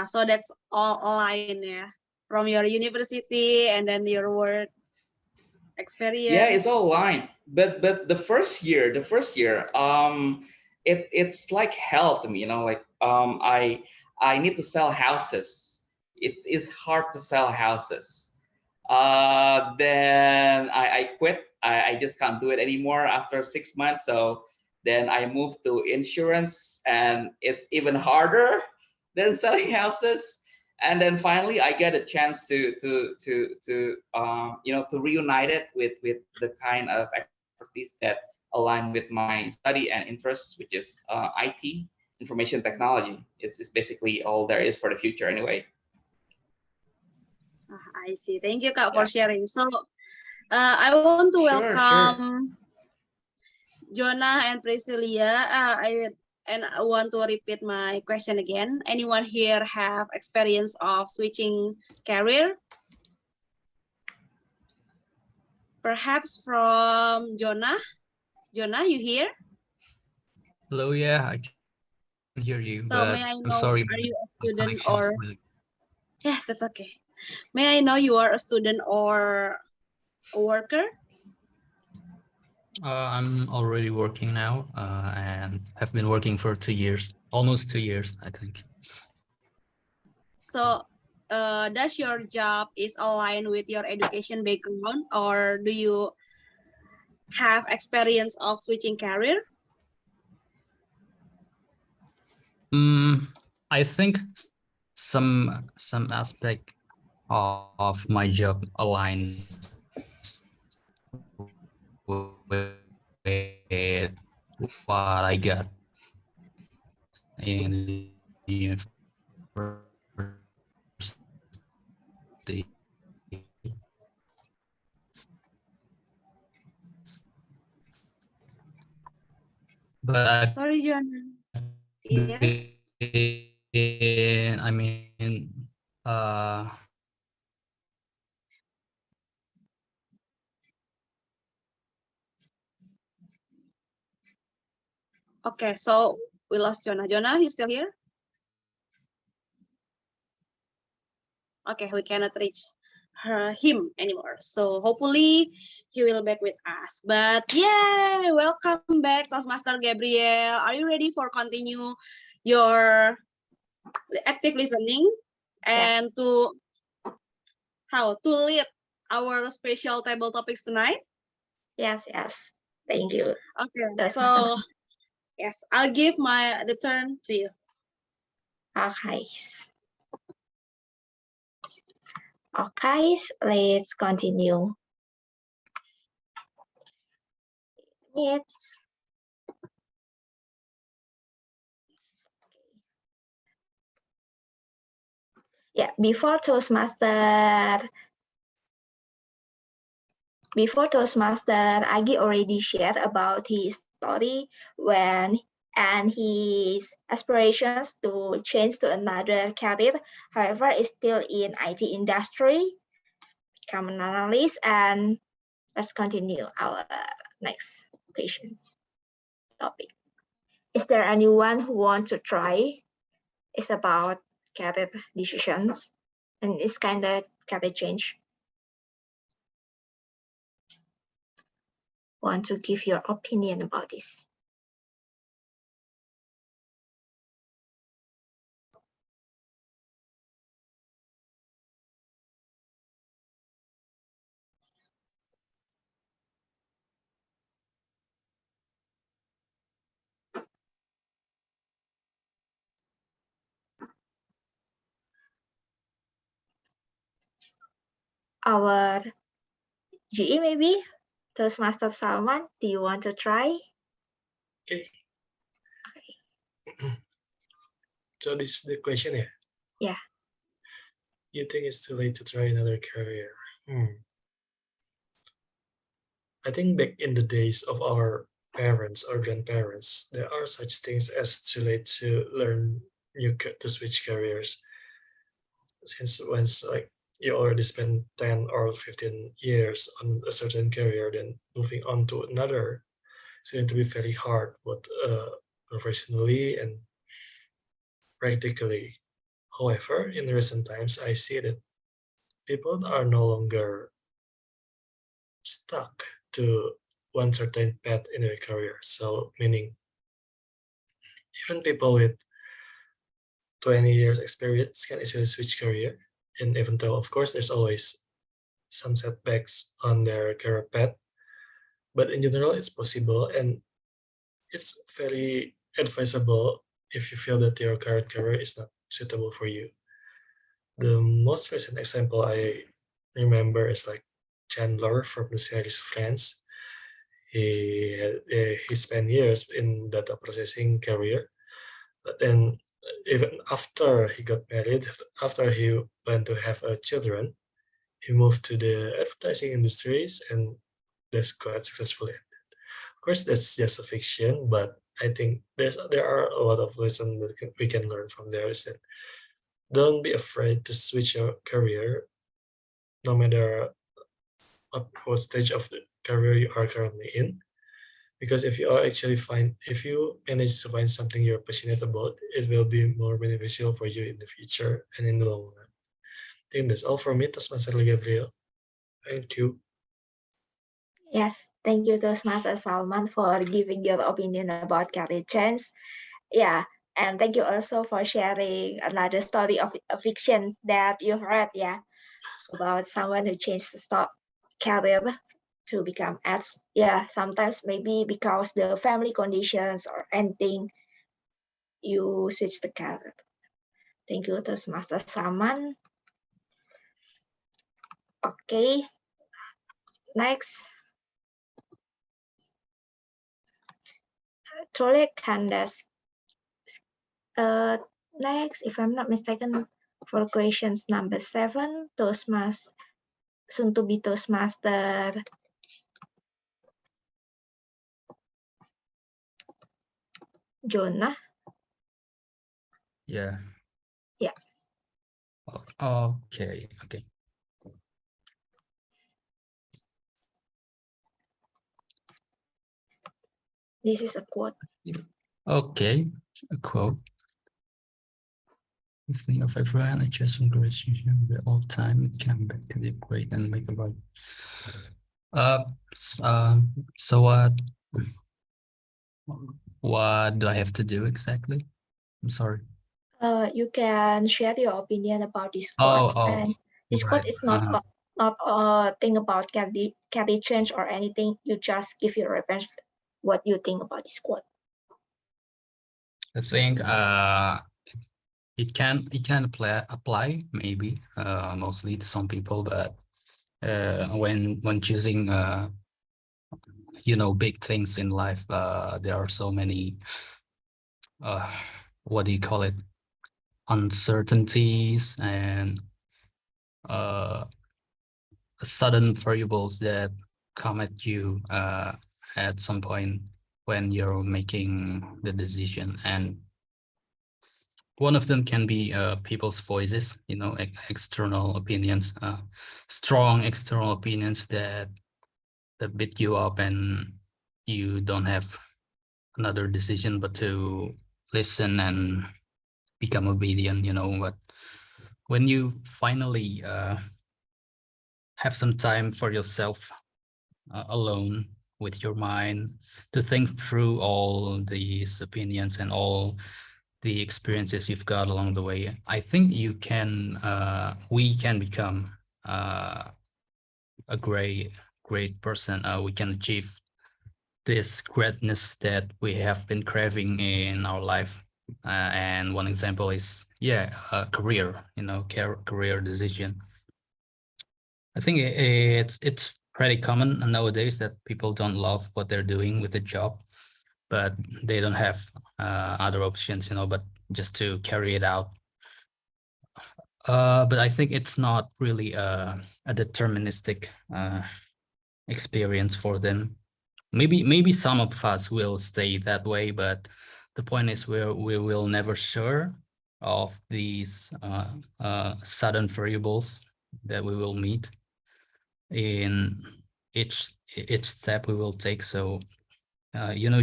So that's all aligned, yeah, from your university and then your work experience. Yeah, it's all aligned. But the first year, it's like hell to me. I need to sell houses. It's hard to sell houses. Then I quit. I just can't do it anymore after 6 months. So then I moved to insurance, and it's even harder than selling houses. And then finally, I get a chance to reunite it with the kind of expertise that align with my study and interests, which is IT, information technology. It's basically all there is for the future anyway. I see. Thank you, Kak, Yeah. for sharing. So I want to Sure, welcome Jonah and Priscilia. I want to repeat my question again. Anyone here have experience of switching career? Perhaps from Jonah. Jonah, you here? Hello, yeah, I can hear you, So but may I I'm know, sorry, are you a my student connection is or? really. Yes, that's okay. May I know you are a student or a worker? I'm already working now, and have been working for 2 years, almost 2 years, I think. So does your job is aligned with your education background, or do you have experience of switching career? I think some aspect of my job aligns with what I got in the university. But Sorry, Jonah. Yes. I mean, Okay, so we lost Jonah. Jonah, you still here? Okay, we cannot reach him anymore. So hopefully he will back with us. But yeah, welcome back, Toastmaster Gabriel. Are you ready for continue your active listening and to lead our special table topics tonight? Yes. Thank you. Okay, That's so yes, I'll give the turn to you. okay. Okay, let's continue. It's yeah, before Toastmaster, Agi already shared about his story when and his aspirations to change to another career. However, is still in IT industry, become an analyst, and let's continue our next question topic. Is there anyone who wants to try? It's about career decisions, and it's kind of career change. Want to give your opinion about this? Our GE maybe? Toastmaster Salman, do you want to try? Okay. So this is the question, yeah? Yeah. You think it's too late to try another career? I think back in the days of our parents or grandparents, there are such things as too late to learn to switch careers. Since once like you already spent 10 or 15 years on a certain career, then moving on to another is going to be very hard, both professionally and practically. However, in recent times, I see that people are no longer stuck to one certain path in their career. So meaning even people with 20 years experience can easily switch career. And even though, of course, there's always some setbacks on their career path, but in general, it's possible. And it's very advisable if you feel that your current career is not suitable for you. The most recent example I remember is like Chandler from the series Friends. he spent years in data processing career, but then even after he got married, after he planned to have children, he moved to the advertising industries, and that's quite successfully ended. Of course, that's just a fiction, but I think there are a lot of lessons that we can learn from there. Is that don't be afraid to switch your career, no matter what stage of the career you are currently in. Because if you manage to find something you're passionate about, it will be more beneficial for you in the future and in the long run. I think that's all for me, Toastmaster Gabriel. Thank you. Yes, thank you, Toastmaster Salman, for giving your opinion about career change. Yeah, and thank you also for sharing another story of a fiction that you read, yeah, about someone who changed the career to become ads. Yeah, sometimes maybe because the family conditions or anything, you switch the career. Thank you, Toastmaster Salman. Okay, next. Trolek Kandas. Next, if I'm not mistaken, for questions number 7, Toastmaster, soon to be Toastmaster Jonah. Yeah. Yeah. Okay. This is a quote. Okay, a quote. The thing of everyone, I just congratulations the all time come back to the great and make a right. So what do I have to do exactly? I'm sorry. You can share your opinion about this quote. And this quote is not a thing about career change or anything. You just give your reference what you think about this quote. I think it can apply maybe mostly to some people, but when choosing big things in life, there are so many what do you call it, uncertainties and sudden variables that come at you at some point when you're making the decision, and one of them can be people's voices, external opinions, strong external opinions that beat you up, and you don't have another decision but to listen and become obedient, but when you finally have some time for yourself alone with your mind to think through all these opinions and all the experiences you've got along the way, I think we can become a great person. We can achieve this greatness that we have been craving in our life. And one example is, a career, career decision. I think it's pretty common nowadays that people don't love what they're doing with the job, but they don't have other options, but just to carry it out. But I think it's not really a deterministic experience for them. Maybe some of us will stay that way, but the point is we will never sure of these sudden variables that we will meet in each step we will take. So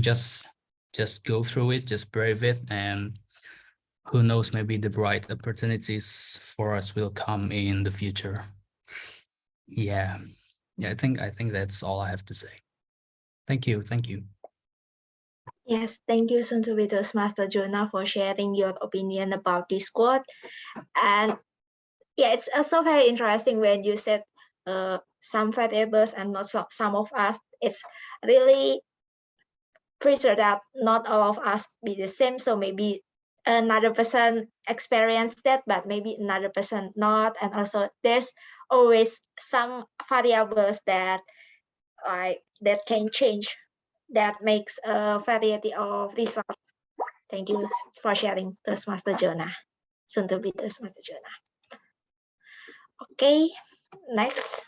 just go through it, just brave it, and who knows, maybe the right opportunities for us will come in the future. Yeah, I think that's all I have to say. Thank you. Yes, thank you, soon to be Toastmaster Jonah, for sharing your opinion about this quote. And yeah, it's also very interesting when you said some variables and not some of us. It's really pretty that not all of us be the same. So maybe another person experienced that, but maybe another person not. And also there's always some variables that that can change, that makes a variety of results. Thank you for sharing, Toastmaster Jonah, soon to be Toastmaster Jonah. Okay, next.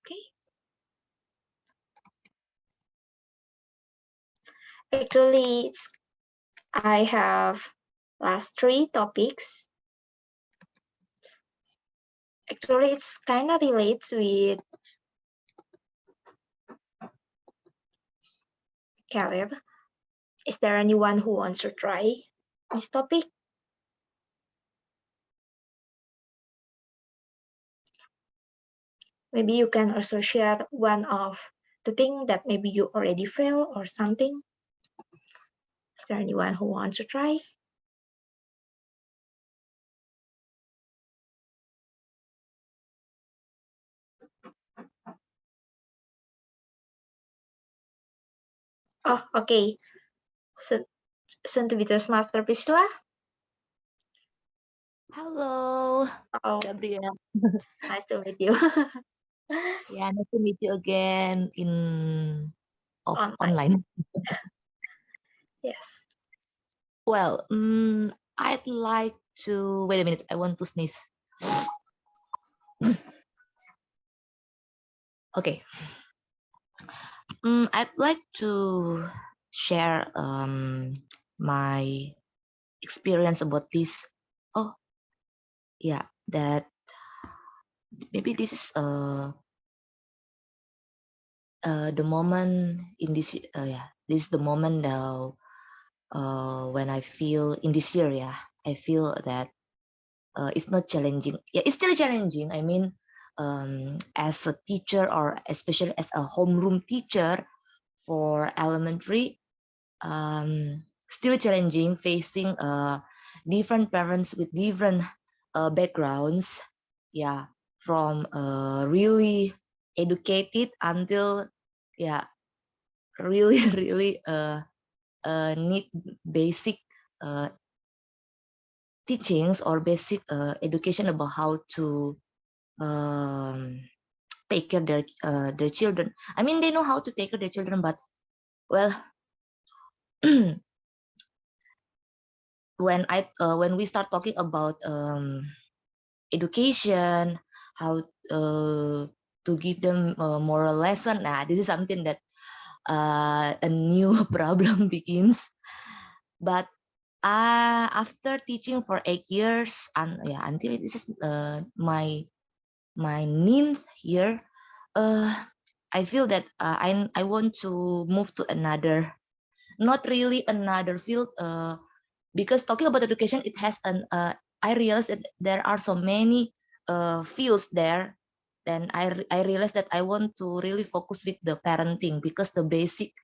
Okay. Actually, I have last 3 topics. Actually, it's kind of relates with career. Is there anyone who wants to try this topic? Maybe you can also share one of the thing that maybe you already failed or something. Is there anyone who wants to try? Oh, okay. So, soon to be Toastmaster Priscilla. Hello, Oh, Gabriel. nice to meet you. Yeah, nice to meet you again in Online. online. Yes. Well, I'd like to wait a minute. I want to sneeze. Okay. I'd like to share my experience about this. Oh, yeah, that maybe this is the moment in this this is the moment when I feel in this year, I feel that it's not challenging. Yeah, it's still challenging. I mean, as a teacher or especially as a homeroom teacher for elementary, still challenging facing different parents with different backgrounds. Yeah, from really educated until really really need basic teachings or basic education about how to take care their children. I mean, they know how to take care of their children, but well, when we start talking about education, how to give them a moral lesson, this is something that a new problem begins. But after teaching for 8 years, and until this is my ninth year, I feel that I want to move to another, not really another field, because talking about education, it has an I realized that there are so many fields there. Then I realized that I want to really focus with the parenting, because the basic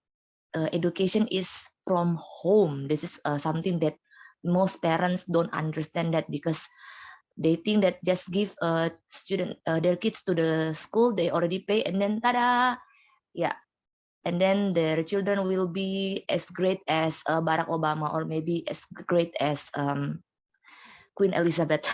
education is from home. This is something that most parents don't understand, that because they think that just give their kids to the school, they already pay, and then tada, and then their children will be as great as Barack Obama, or maybe as great as Queen Elizabeth.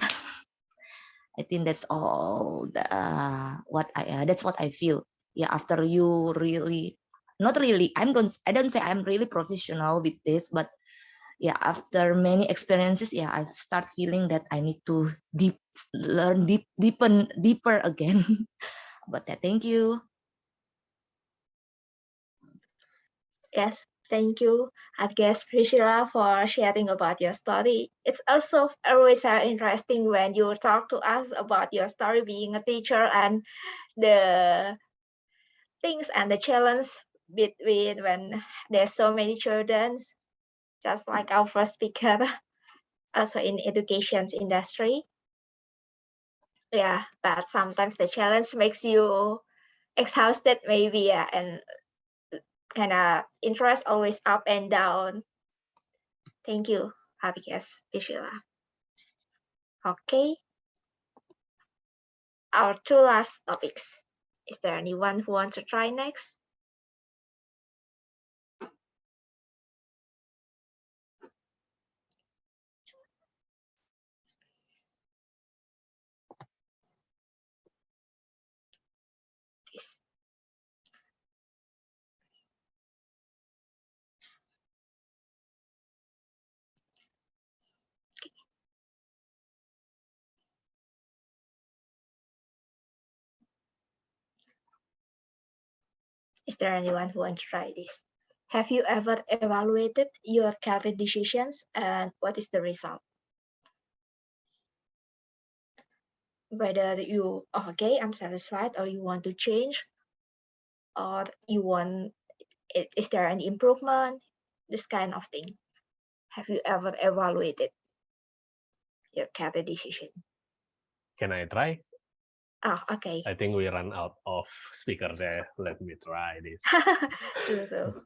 I think that's all that's what I feel. After you really, not really, I don't say I'm really professional with this, but after many experiences, I start feeling that I need to learn deeper again. But thank you. Yes, thank you, I guess, Priscilla, for sharing about your story. It's also always very interesting when you talk to us about your story being a teacher and the things and the challenge between when there's so many children, just like our first speaker, also in education industry. But sometimes the challenge makes you exhausted maybe, and kind of interest always up and down. Thank you, Abigail, Priscilla. Okay. Our 2 last topics. Is there anyone who wants to try next? Is there anyone who wants to try this? Have you ever evaluated your career decisions and what is the result? Whether you, okay, I'm satisfied, or you want to change, or you want, is there any improvement? This kind of thing. Have you ever evaluated your career decision? Can I try? Oh, okay. I think we run out of speakers there. Let me try this. So.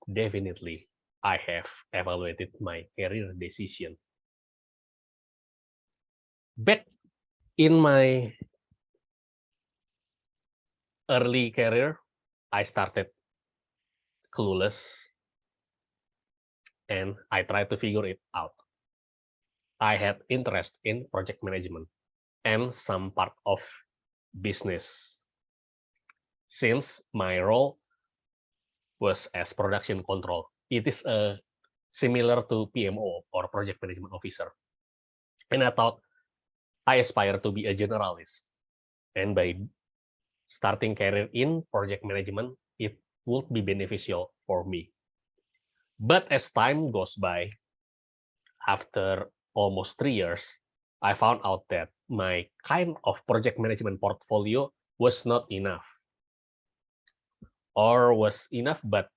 Definitely, I have evaluated my career decision. Back in my early career, I started clueless and I tried to figure it out. I had interest in project management and some part of business. Since my role was as production control, it is similar to PMO or project management officer. And I thought I aspire to be a generalist. And by starting career in project management, it would be beneficial for me. But as time goes by, after almost 3 years, I found out that my kind of project management portfolio was not enough, or was enough, but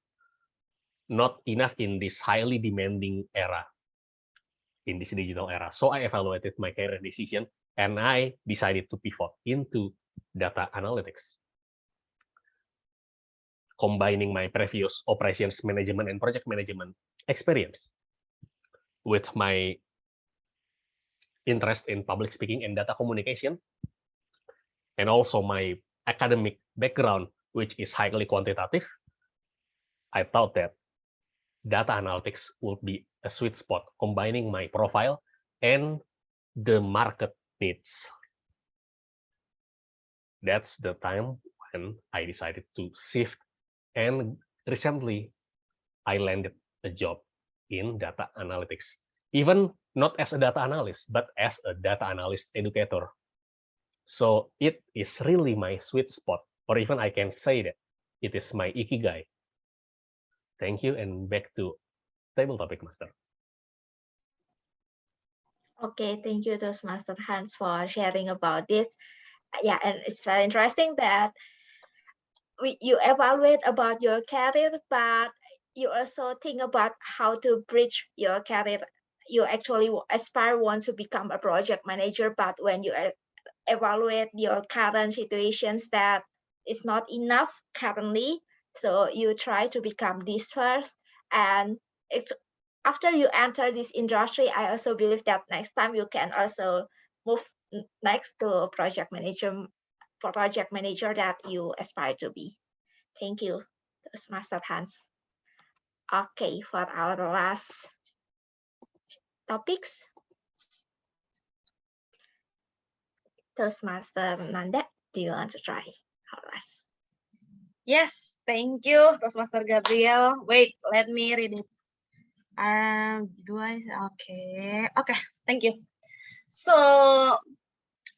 not enough in this highly demanding era, in this digital era. So I evaluated my career decision and I decided to pivot into data analytics. Combining my previous operations management and project management experience with my interest in public speaking and data communication, and also my academic background, which is highly quantitative, I thought that data analytics would be a sweet spot, combining my profile and the market needs. That's the time when I decided to shift, and recently I landed a job in data analytics, even not as a data analyst, but as a data analyst educator. So it is really my sweet spot, or even I can say that it is my ikigai. Thank you, and back to Table Topic Master. Okay, thank you, Toastmaster Hans, for sharing about this. Yeah, and it's very interesting that you evaluate about your career, but you also think about how to bridge your career. You actually aspire want to become a project manager, but when you evaluate your current situations that it's not enough currently, so you try to become this first, and it's after you enter this industry, I also believe that next time you can also move next to project manager that you aspire to be. Thank you, Toastmaster Hans. Okay, for our last topics, Toastmaster Nanda, do you want to try our last? Yes, thank you, Toastmaster Gabriel. Wait, let me read it. Okay, thank you. So,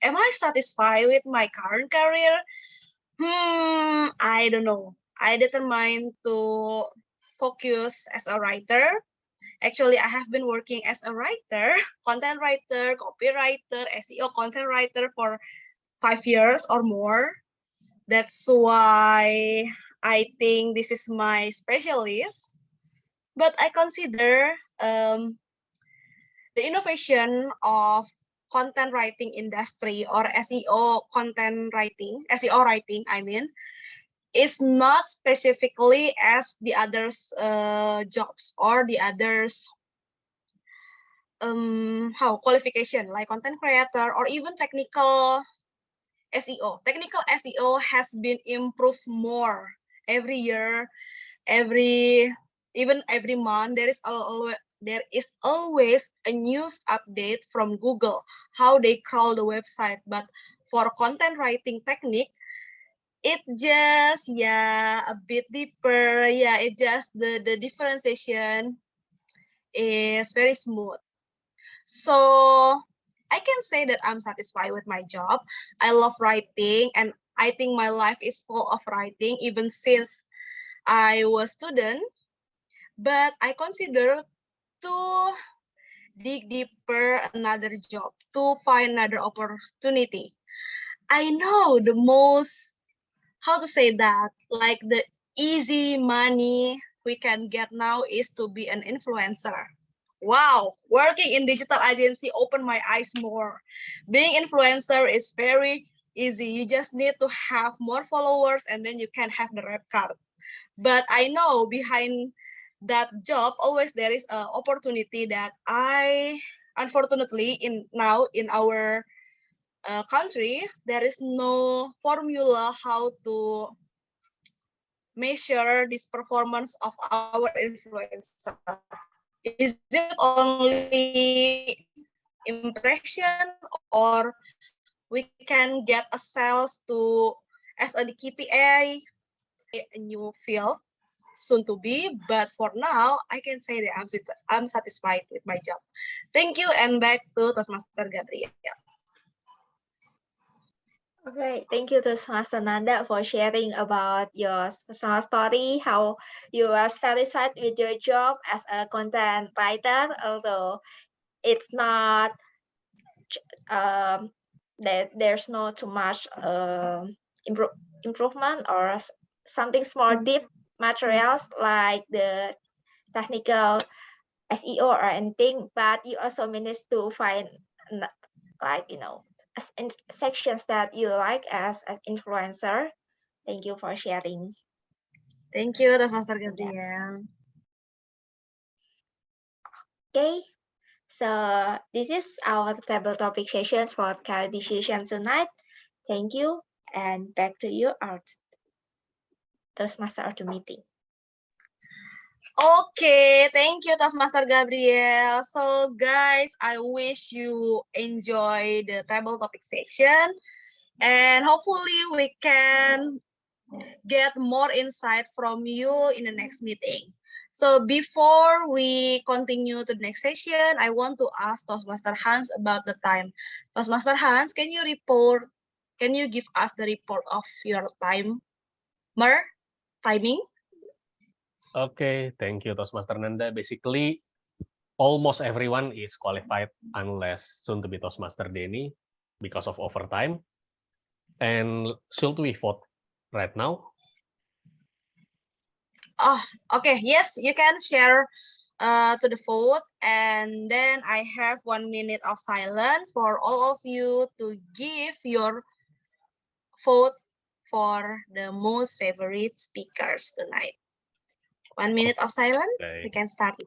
am I satisfied with my current career? I don't know. I determined to focus as a writer. Actually, I have been working as a writer, content writer, copywriter, SEO content writer for 5 years or more. That's why I think this is my specialist. But I consider the innovation of content writing industry, or SEO content writing, SEO writing, I mean, is not specifically as the others jobs or the others qualification like content creator or even technical SEO. Technical SEO has been improved more every year, even every month. There is always a news update from Google, how they crawl the website. But for content writing technique, it just, a bit deeper. Yeah, it just, the differentiation is very smooth. So I can say that I'm satisfied with my job. I love writing, and I think my life is full of writing even since I was student. But I consider to dig deeper another job to find another opportunity. I know the most, how to say that, like the easy money we can get now is to be an influencer. Wow, working in digital agency opened my eyes more. Being influencer is very easy. You just need to have more followers and then you can have the red card. But I know behind that job always there is an opportunity that I unfortunately in now in our country there is no formula how to measure this performance of our influencer. Is it only impression or we can get a sales to as a KPI a new field soon to be, but for now I can say that I'm satisfied with my job. Thank you, and back to Toastmaster Gabriel. Okay, thank you to Master Nanda for sharing about your personal story, how you are satisfied with your job as a content writer, although it's not that there's not too much improvement or something more deep materials like the technical SEO or anything, but you also managed to find like sections that you like as an influencer. Thank you for sharing. Thank you, Toastmaster Gabriel. Okay, so this is our table topic sessions for career decision tonight. Thank you, and back to you, our Toastmaster of the meeting. Okay, thank you, Toastmaster Gabriel. So, guys, I wish you enjoy the table topic section, and hopefully we can get more insight from you in the next meeting. So before we continue to the next session, I want to ask Toastmaster Hans about the time. Toastmaster Hans, can you give us the report of your timing? Okay, thank you, Toastmaster Nanda. Basically, almost everyone is qualified unless soon to be Toastmaster Denny because of overtime. And should we vote right now? Oh, okay. Yes, you can share to the vote, and then I have 1 minute of silence for all of you to give your vote for the most favorite speakers tonight. 1 minute of silence. Okay. We can start.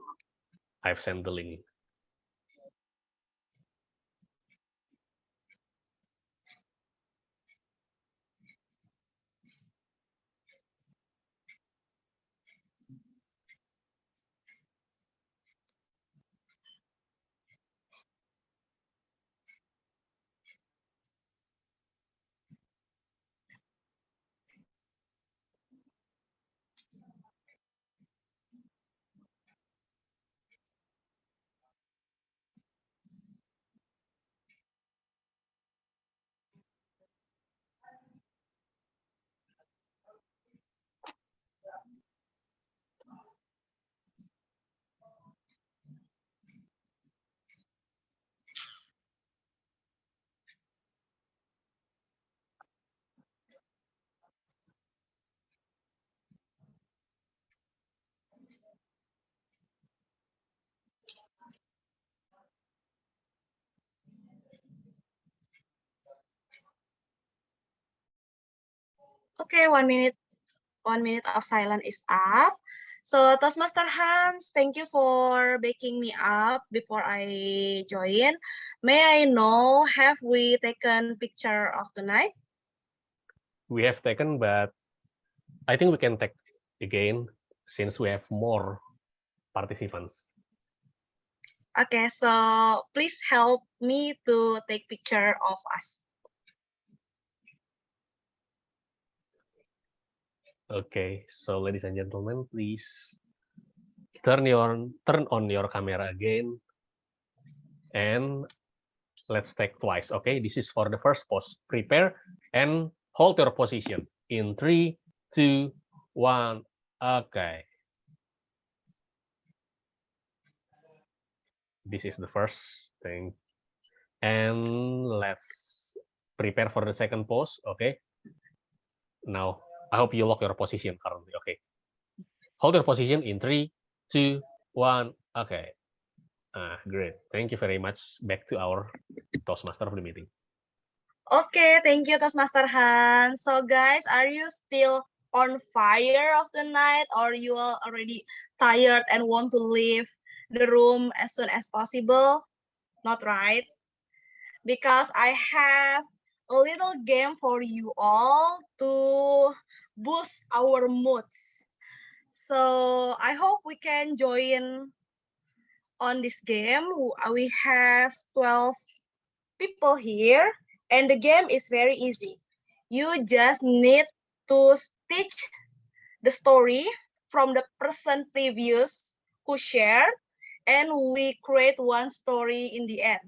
I've sent the link. Okay, 1 minute. 1 minute of silence is up. So Toastmaster Hans, thank you for backing me up before I join. May I know, have we taken picture of tonight? We have taken, but I think we can take again since we have more participants. Okay, so please help me to take picture of us. Okay, so ladies and gentlemen, please turn on your camera again, and let's take twice. Okay, this is for the first pose. Prepare and hold your position in 3, 2, 1. Okay. This is the first thing. And let's prepare for the second pose. Okay. Now, I hope you lock your position currently. Okay. Hold your position in 3, 2, 1. Okay. Great. Thank you very much. Back to our Toastmaster of the meeting. Okay, thank you, Toastmaster Han. So guys, are you still on fire of the night, or you are already tired and want to leave the room as soon as possible? Not right? Because I have a little game for you all to boost our moods. So I hope we can join on this game. We have 12 people here, and the game is very easy. You just need to stitch the story from the person previous who shared, and we create one story in the end.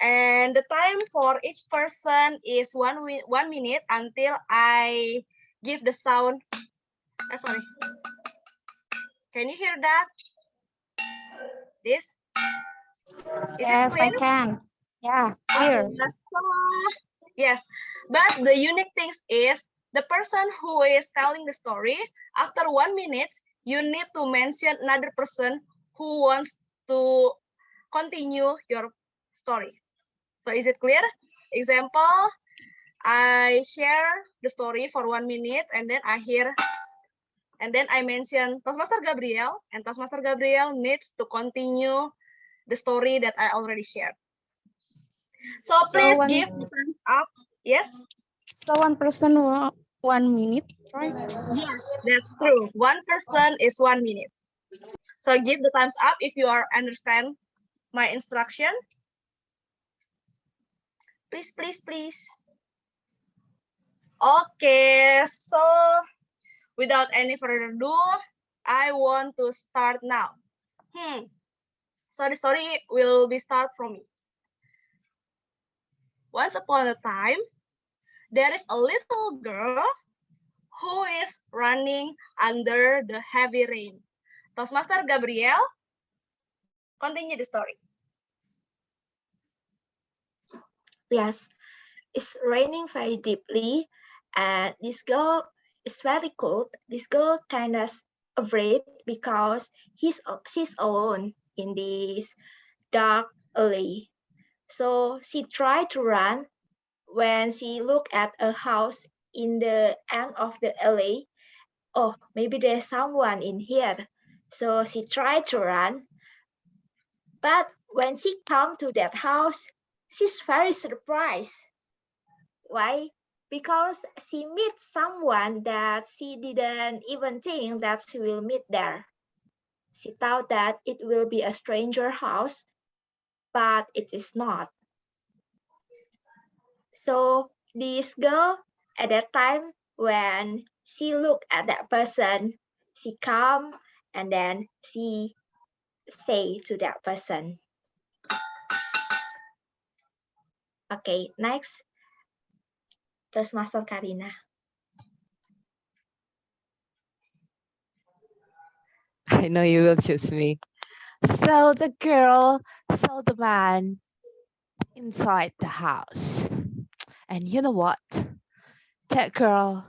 And the time for each person is 1 minute until I give the sound. Sorry. Can you hear that? This? Is Yes, it I clear? can. Yeah, clear. Yes, but the unique thing is the person who is telling the story, after 1 minute, you need to mention another person who wants to continue your story. So is it clear? Example, I share the story for 1 minute and then I mention Toastmaster Gabriel, and Toastmaster Gabriel needs to continue the story that I already shared. So please give the thumbs up. Yes? So 1 person, 1 minute, right? Yes, that's true. 1 person is 1 minute. So give the thumbs up if you understand my instruction. Please, please, please. Okay, so without any further ado, I want to start now. So the story will be start from me. Once upon a time, there is a little girl who is running under the heavy rain. Toastmaster Gabriel, continue the story. Yes, it's raining very deeply, and this girl is very cold. This girl kind of afraid because she's alone in this dark alley. So she tried to run. When she looked at a house in the end of the alley, oh, maybe there's someone in here. So she tried to run. But when she come to that house, she's very surprised. Why? Because she meets someone that she didn't even think that she will meet there. She thought that it will be a stranger house, but it is not. So this girl, at that time, when she looked at that person, she calm and then she say to that person. Okay, next. Toastmaster Karina. I know you will choose me. So the girl saw the man inside the house. And you know what? That girl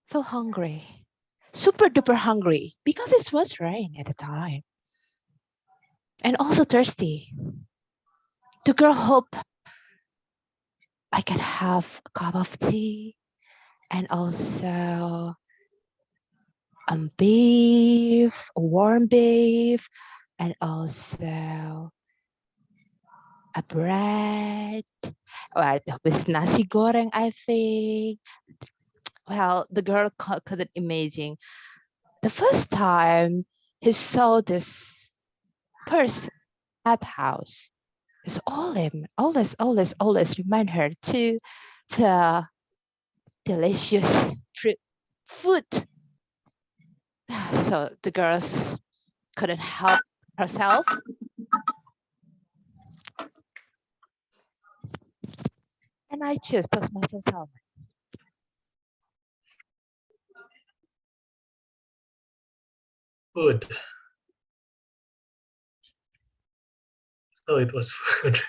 felt hungry. Super duper hungry because it was rain at the time. And also thirsty. The girl hoped I can have a cup of tea and also beef, warm beef, and also a bread with nasi goreng, I think. Well, the girl couldn't imagine. The first time he saw this person at house, it's always remind her to the delicious food. So the girls couldn't help herself. And I choose Toastmasters Salman. Food. Oh, it was food.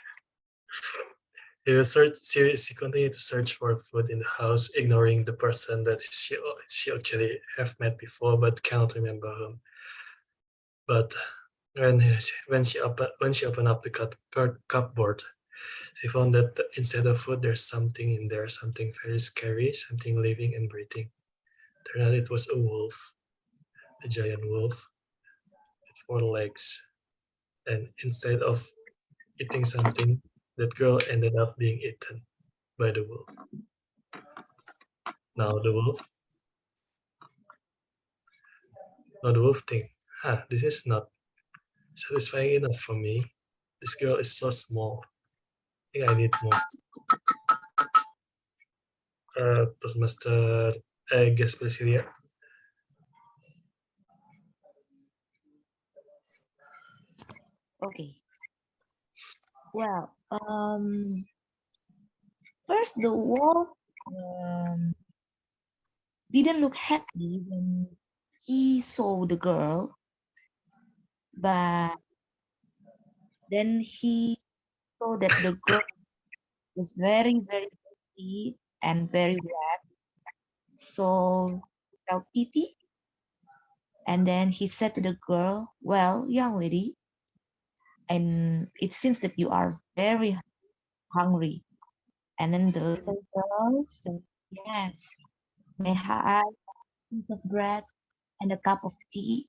She continued to search for food in the house, ignoring the person that she actually have met before, but cannot remember him. But when she opened up the cupboard, she found that instead of food, there's something in there, something very scary, something living and breathing. Turned out it was a wolf, a giant wolf with 4 legs. And instead of eating something, that girl ended up being eaten by the wolf. Now the wolf think, this is not satisfying enough for me. This girl is so small. I think I need more. Toastmaster guest please here. Okay. Well, first the wolf didn't look happy when he saw the girl, but then he saw that the girl was very, very dirty and very wet. So he felt pity. And then he said to the girl, well, young lady, and it seems that you are very hungry. And then the little girl said, yes, may I have a piece of bread and a cup of tea?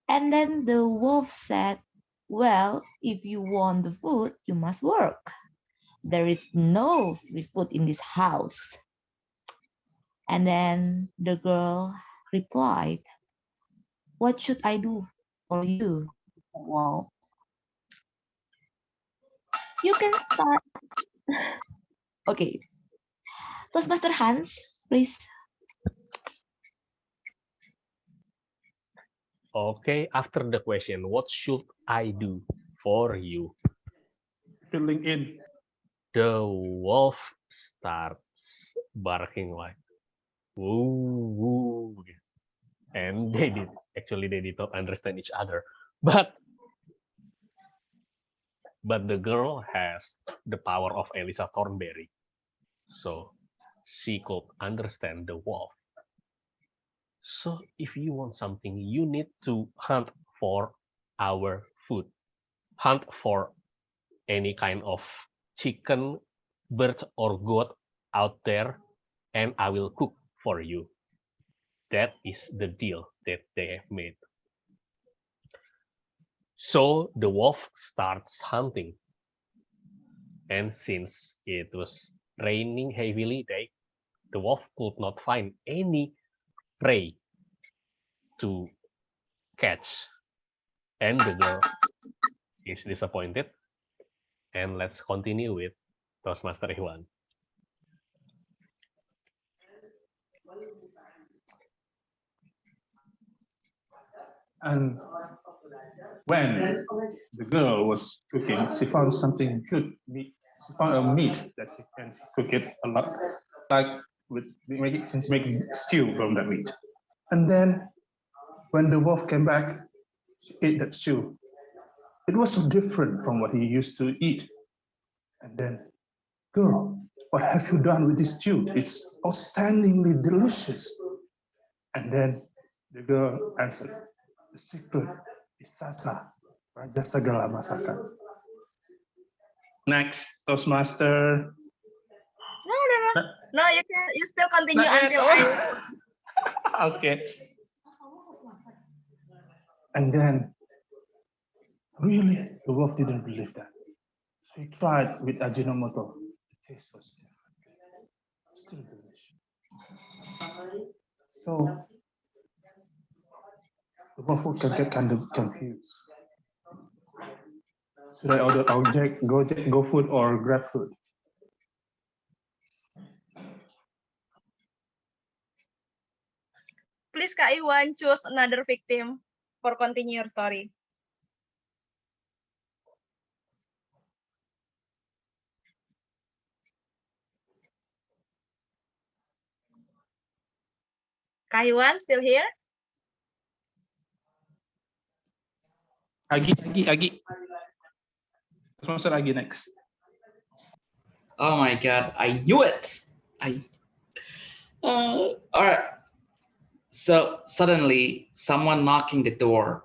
And then the wolf said, well, if you want the food, you must work. There is no free food in this house. And then the girl replied, what should I do for you? Well, you can start. Okay. Toastmaster Hans, please. Okay, after the question, what should I do for you? Filling in. The wolf starts barking like, woo, woo. And they did not understand each other. But the girl has the power of Elisa Thornberry. So she could understand the wolf. So if you want something, you need to hunt for our food. Hunt for any kind of chicken, bird, or goat out there, and I will cook for you. That is the deal that they have made. So the wolf starts hunting. And since it was raining heavily, the wolf could not find any prey to catch. And the girl is disappointed. And let's continue with Toastmaster Iwan. And when the girl was cooking, she found something good. She found a meat that she can cook it a lot, like since making stew from that meat. And then when the wolf came back, she ate that stew. It was so different from what he used to eat. And then, girl, what have you done with this stew? It's outstandingly delicious. And then the girl answered, the secret is Sasa, Raja Segala Masakan. Next, Toastmaster. No, you still continue until I. Okay. And then, really, the wolf didn't believe that. So he tried with Ajinomoto. The taste was different. Still delicious. So the wolf can get kind of confused. Should I order go food or grab food? Please, Kak Iwan, choose another victim for continue your story. Kaiwan still here? Agi. Toastmaster Agi next. Oh my God, I knew it. All right. So suddenly, someone knocking the door.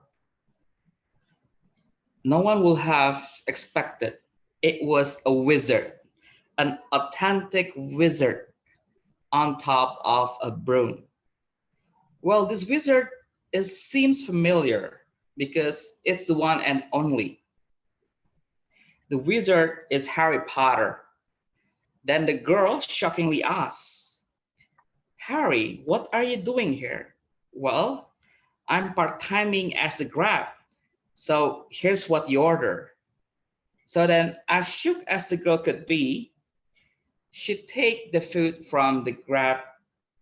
No one will have expected. It was a wizard, an authentic wizard on top of a broom. Well, this wizard seems familiar because it's the one and only. The wizard is Harry Potter. Then the girl shockingly asks, Harry, what are you doing here? Well, I'm part-timing as a Grab. So here's what you order. So then, as shook as the girl could be, she take the food from the Grab,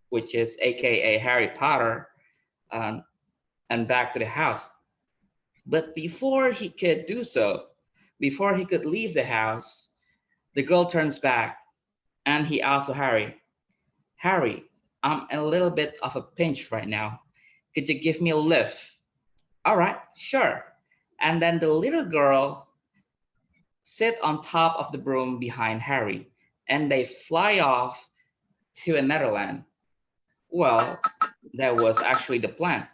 which is AKA Harry Potter, and back to the house. But before he could do so, before he could leave the house, the girl turns back and he asks Harry, Harry, I'm in a little bit of a pinch right now. Could you give me a lift? All right, sure. And then the little girl sit on top of the broom behind Harry and they fly off to a Netherlands. Well, that was actually the plan.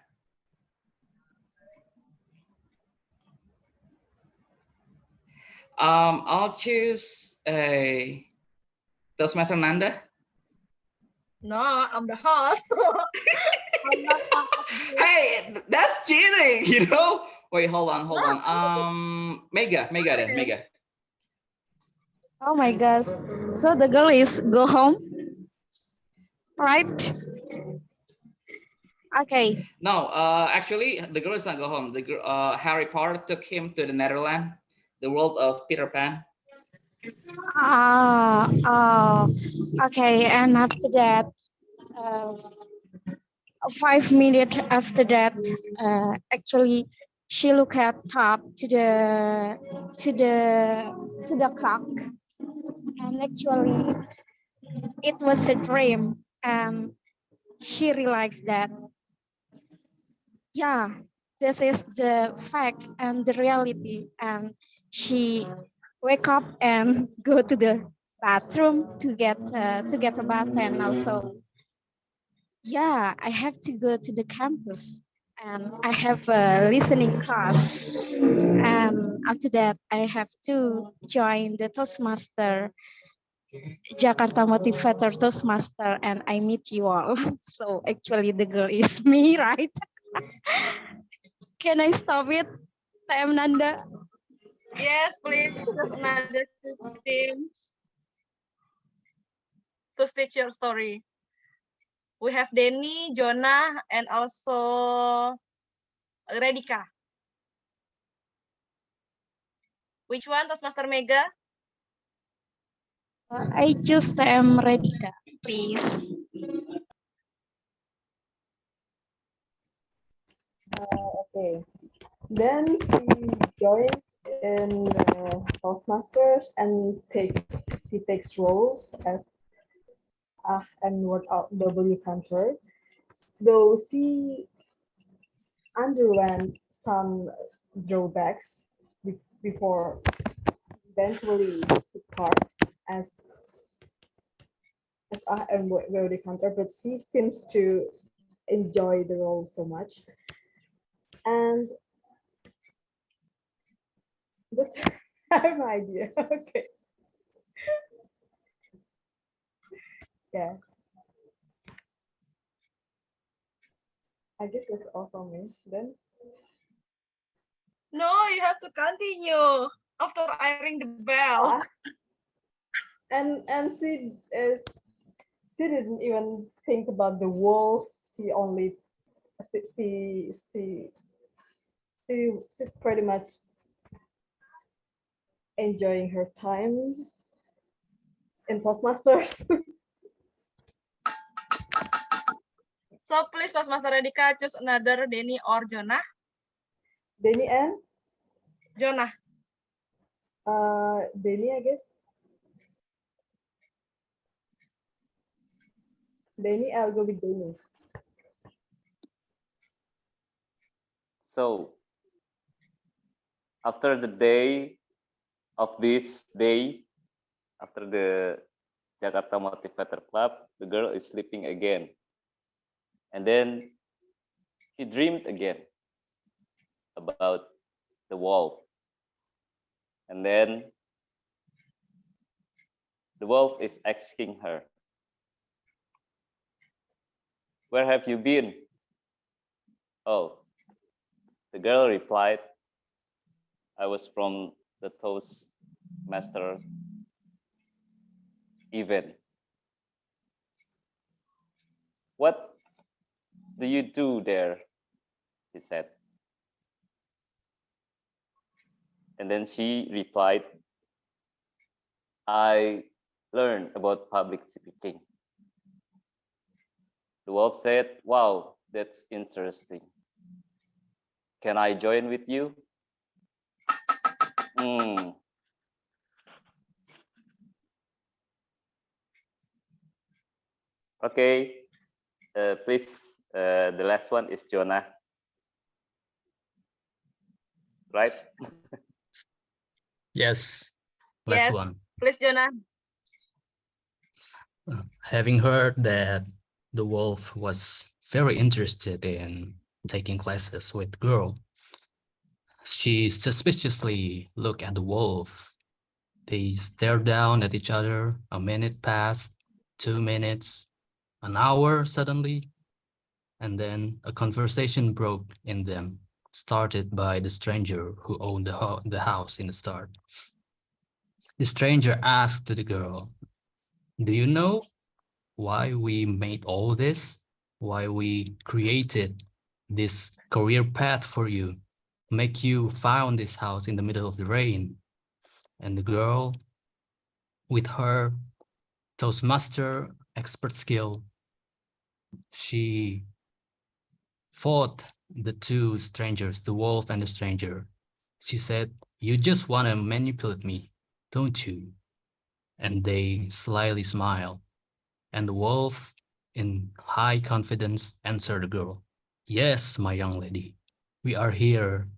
I'll choose a Toastmaster Nanda. No, I'm the host. I'm not part of this. Hey, that's cheating, you know? Wait, hold on. Mega. Oh my gosh. So the girl is go home, right? Okay. No, actually, the girl is not go home. The girl, Harry Potter took him to the Netherlands, the world of Peter Pan. Oh, okay. And after that, 5 minutes after that, actually, she looked at top to the clock, and actually, it was a dream. And she realized that, yeah, this is the fact and the reality. And she wake up and go to the bathroom to get a bath, and also, yeah, I have to go to the campus and I have a listening class. And after that, I have to join the Toastmaster, Jakarta Motivator Toastmaster, and I meet you all. So actually the girl is me, right? Can I stop it, Tam Nanda? Yes, please. Just another 15 to stitch your story. We have Denny, Jonah, and also Redika. Which one, Toastmaster Mega? I just am Redika, please. Okay. Then she joined in Toastmasters and she takes roles as and workout W counter. Though she underwent some drawbacks before eventually took part as and W counter, but she seems to enjoy the role so much. And that's I have no idea. Okay. Yeah. I guess that's all from me. Then No, you have to continue after I ring the bell. and she didn't even think about the wolf. She only she's pretty much enjoying her time in Toastmasters. So please, Toastmaster Redika, choose another Denny or Jonah. Denny and Jonah. Denny, I guess. Denny, I'll go with Denny. So after the day of this day, after the Jakarta Motivator Club, the girl is sleeping again. And then she dreamed again about the wolf. And then the wolf is asking her, "Where have you been?" Oh, the girl replied, "I was from the Toastmaster event." "What do you do there?" he said. And then she replied, "I learned about public speaking." The wolf said, "Wow, that's interesting. Can I join with you?" Hmm. Okay, please, the last one is Jonah, right? Yes, last Yes, one. please, Jonah. Having heard that the wolf was very interested in taking classes with girl, she suspiciously looked at the wolf. They stared down at each other. A minute passed, 2 minutes, an hour suddenly, and then a conversation broke in them, started by the stranger who owned the house in the start. The stranger asked to the girl, "Do you know why we made all this? Why we created this career path for you? Make you found this house in the middle of the rain?" And the girl, with her Toastmaster expert skill, she fought the two strangers, the wolf and the stranger. She said, "You just want to manipulate me, don't you?" And they slyly smiled. And the wolf, in high confidence, answered the girl, "Yes, my young lady, we are here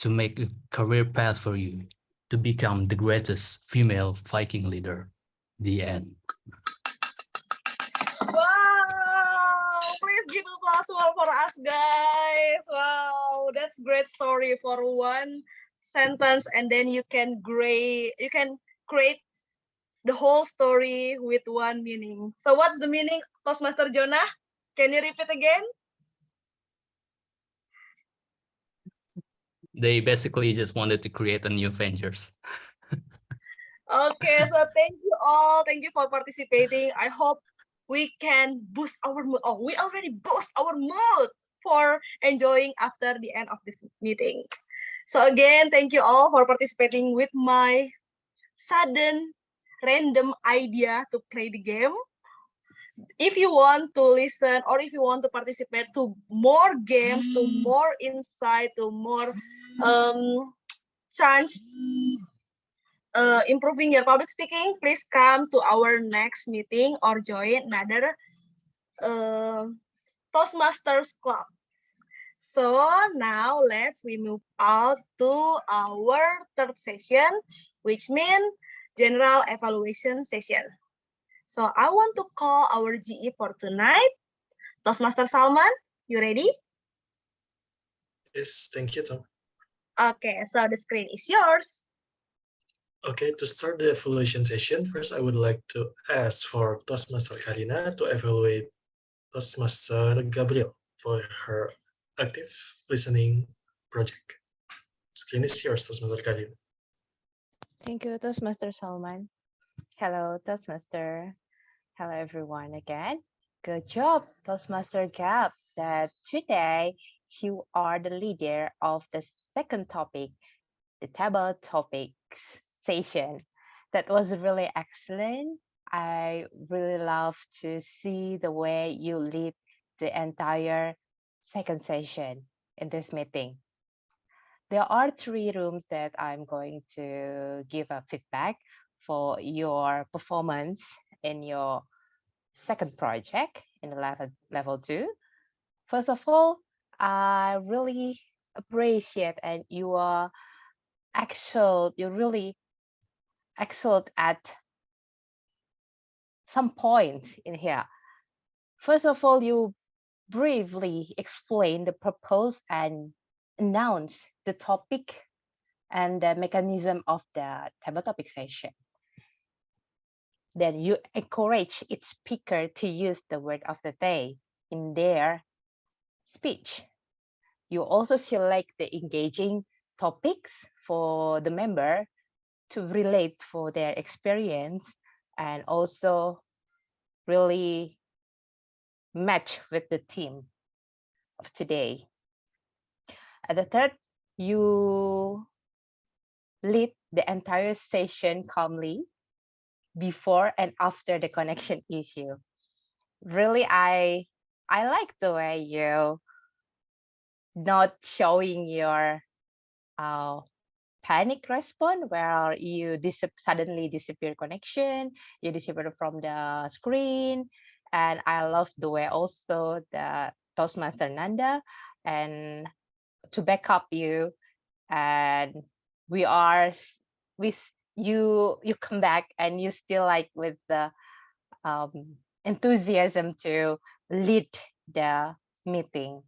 to make a career path for you to become the greatest female Viking leader." The end. Wow! Please give applause for us, guys. Wow, that's great story for one sentence, and then you can create the whole story with one meaning. So, what's the meaning, Toastmaster Jonah? Can you repeat again? They basically just wanted to create a new Avengers. Okay, so thank you all. Thank you for participating. I hope we can boost our mood. Oh, we already boost our mood for enjoying after the end of this meeting. So again, thank you all for participating with my sudden random idea to play the game. If you want to listen or if you want to participate to more games, to more insight, to more chance improving your public speaking, please come to our next meeting or join another Toastmasters Club. So now we move out to our third session, which means general evaluation session. So I want to call our GE for tonight. Toastmaster Salman, you ready? Yes, thank you, Tom. Okay, so the screen is yours. Okay, to start the evaluation session, first I would like to ask for Toastmaster Karina to evaluate Toastmaster Gabriel for her active listening project. Screen is yours, Toastmaster Karina. Thank you, Toastmaster Salman. Hello, Toastmaster. Hello, everyone again. Good job, Toastmaster Gab, that today you are the leader of the second topic, the table topics session. That was really excellent. I really love to see the way you lead the entire second session in this meeting. There are 3 rooms that I'm going to give a feedback for your performance in your second project in the level 2. First of all, I really appreciate and you are excelled, you really excelled at some points in here. First of all, you briefly explain the purpose and announce the topic and the mechanism of the table topic session. Then you encourage each speaker to use the word of the day in their speech. You also select the engaging topics for the member to relate for their experience and also really match with the theme of today. And the third, you lead the entire session calmly before and after the connection issue. Really, I like the way you not showing your panic response where you suddenly disappear connection, you disappear from the screen. And I love the way also the Toastmaster Nanda and to back up you, and we are with you come back and you still like with the enthusiasm to lead the meeting.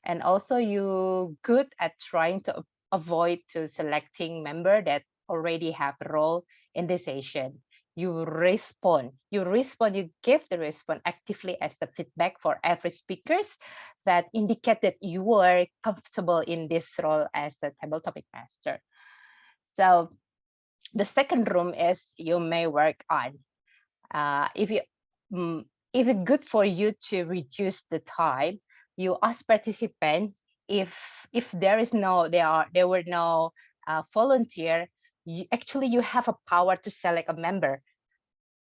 And also you good at trying to avoid to selecting member that already have a role in the session. You give the response actively as the feedback for every speakers that indicate that you were comfortable in this role as a table topic master. So the second room is you may work on. If it's good for you to reduce the time, you ask participants if there were no volunteer, you have a power to select a member,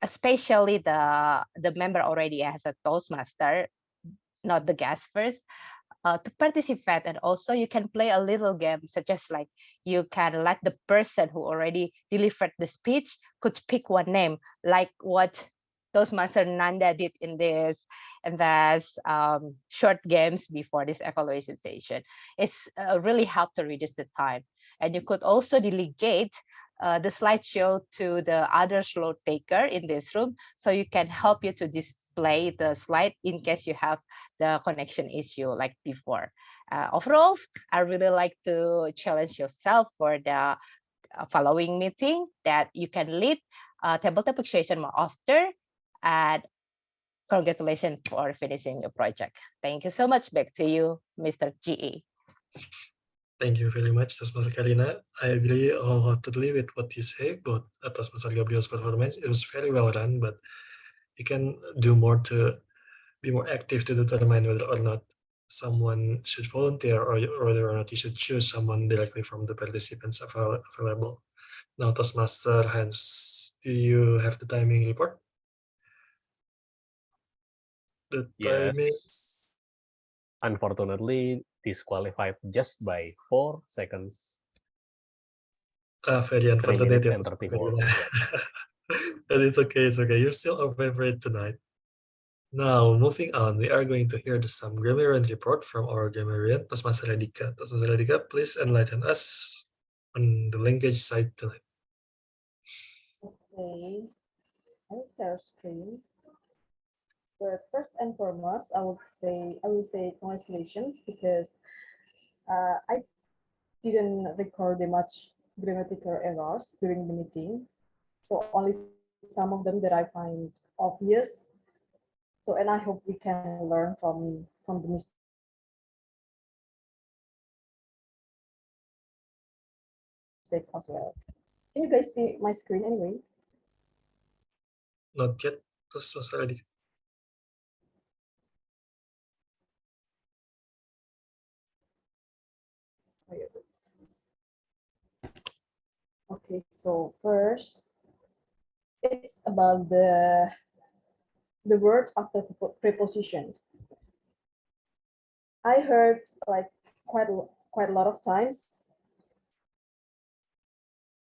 especially the member already has a Toastmaster, not the guest first, to participate. And also you can play a little game such as like you can let the person who already delivered the speech could pick one name, like what Toastmaster Nanda did in this and that's short games before this evaluation session. It's really helped to reduce the time. And you could also delegate the slideshow to the other slot taker in this room, so you can help you to display the slide in case you have the connection issue like before. Overall, I really like to challenge yourself for the following meeting that you can lead table topic session more often. And congratulations for finishing your project. Thank you so much. Back to you, Mr. GE. Thank you very much, Toastmaster Karina. I agree wholeheartedly with what you say about Toastmaster Gabriel's performance. It was very well done, but you can do more to be more active to determine whether or not someone should volunteer or whether or not you should choose someone directly from the participants available. Now, Toastmaster Hans, do you have the timing report? The timing. Yes. Unfortunately, disqualified just by 4 seconds. Very 3 minutes unfortunate. and 34. Yeah. But it's okay, it's okay. You're still our favorite tonight. Now, moving on, we are going to hear some grammarian report from our grammarian, Toastmaster Radhika. Toastmaster Radhika, please enlighten us on the language side tonight. Okay, I will share screen. But first and foremost, I will say congratulations because I didn't record much grammatical errors during the meeting. So only some of them that I find obvious. So and I hope we can learn from the mistakes as well. Can you guys see my screen anyway? Not yet, Toastmaster Radhika. Okay, so first, it's about the word after preposition. I heard like quite a lot of times.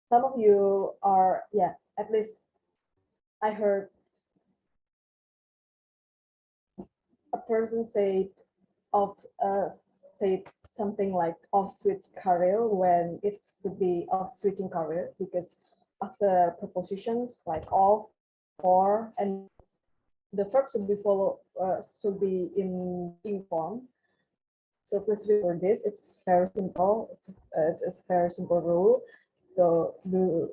Some of you are, yeah, at least I heard a person say something like off switch career when it should be off switching career, because after prepositions like off, for, and the verb should be should be in being form. So please remember this. It's very simple. It's a very simple rule. So do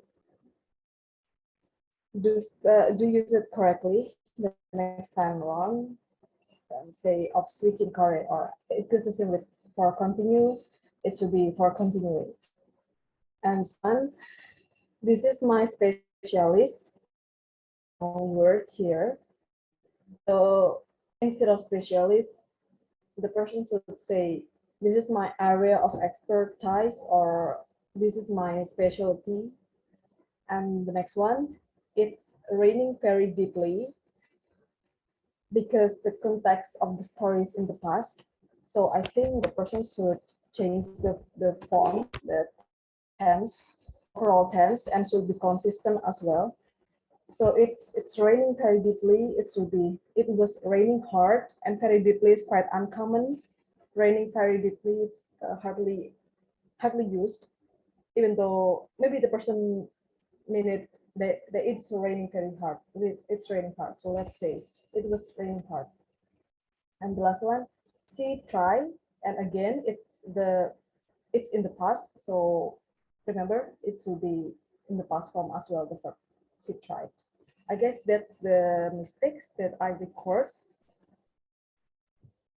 use it correctly the next time around. Say of switching career, or it goes the same with for continue. It should be for continuing. And son, this is my specialist word here. So instead of specialist, the person should say, this is my area of expertise, or this is my specialty. And the next one, it's raining very deeply, because the context of the stories in the past. So I think the person should change the form, the tense, overall tense, and should be consistent as well. So it's raining very deeply. It was raining hard, and very deeply is quite uncommon. Raining very deeply, it's hardly used, even though maybe the person mean it that it's raining very hard. It's raining hard. So let's say it was raining hard. And the last one, she tried, and again it's in the past. So remember, it will be in the past form as well. The verb she tried. I guess that's the mistakes that I record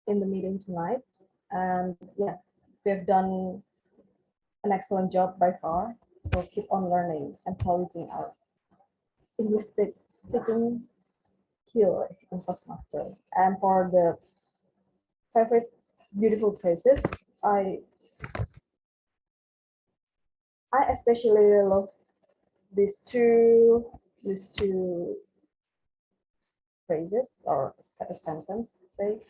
in the meeting tonight. And yeah, we've done an excellent job by far. So keep on learning and policing our English speaking skill in Toastmaster. And for the favorite beautiful places, I especially love these two phrases or sentence. Say,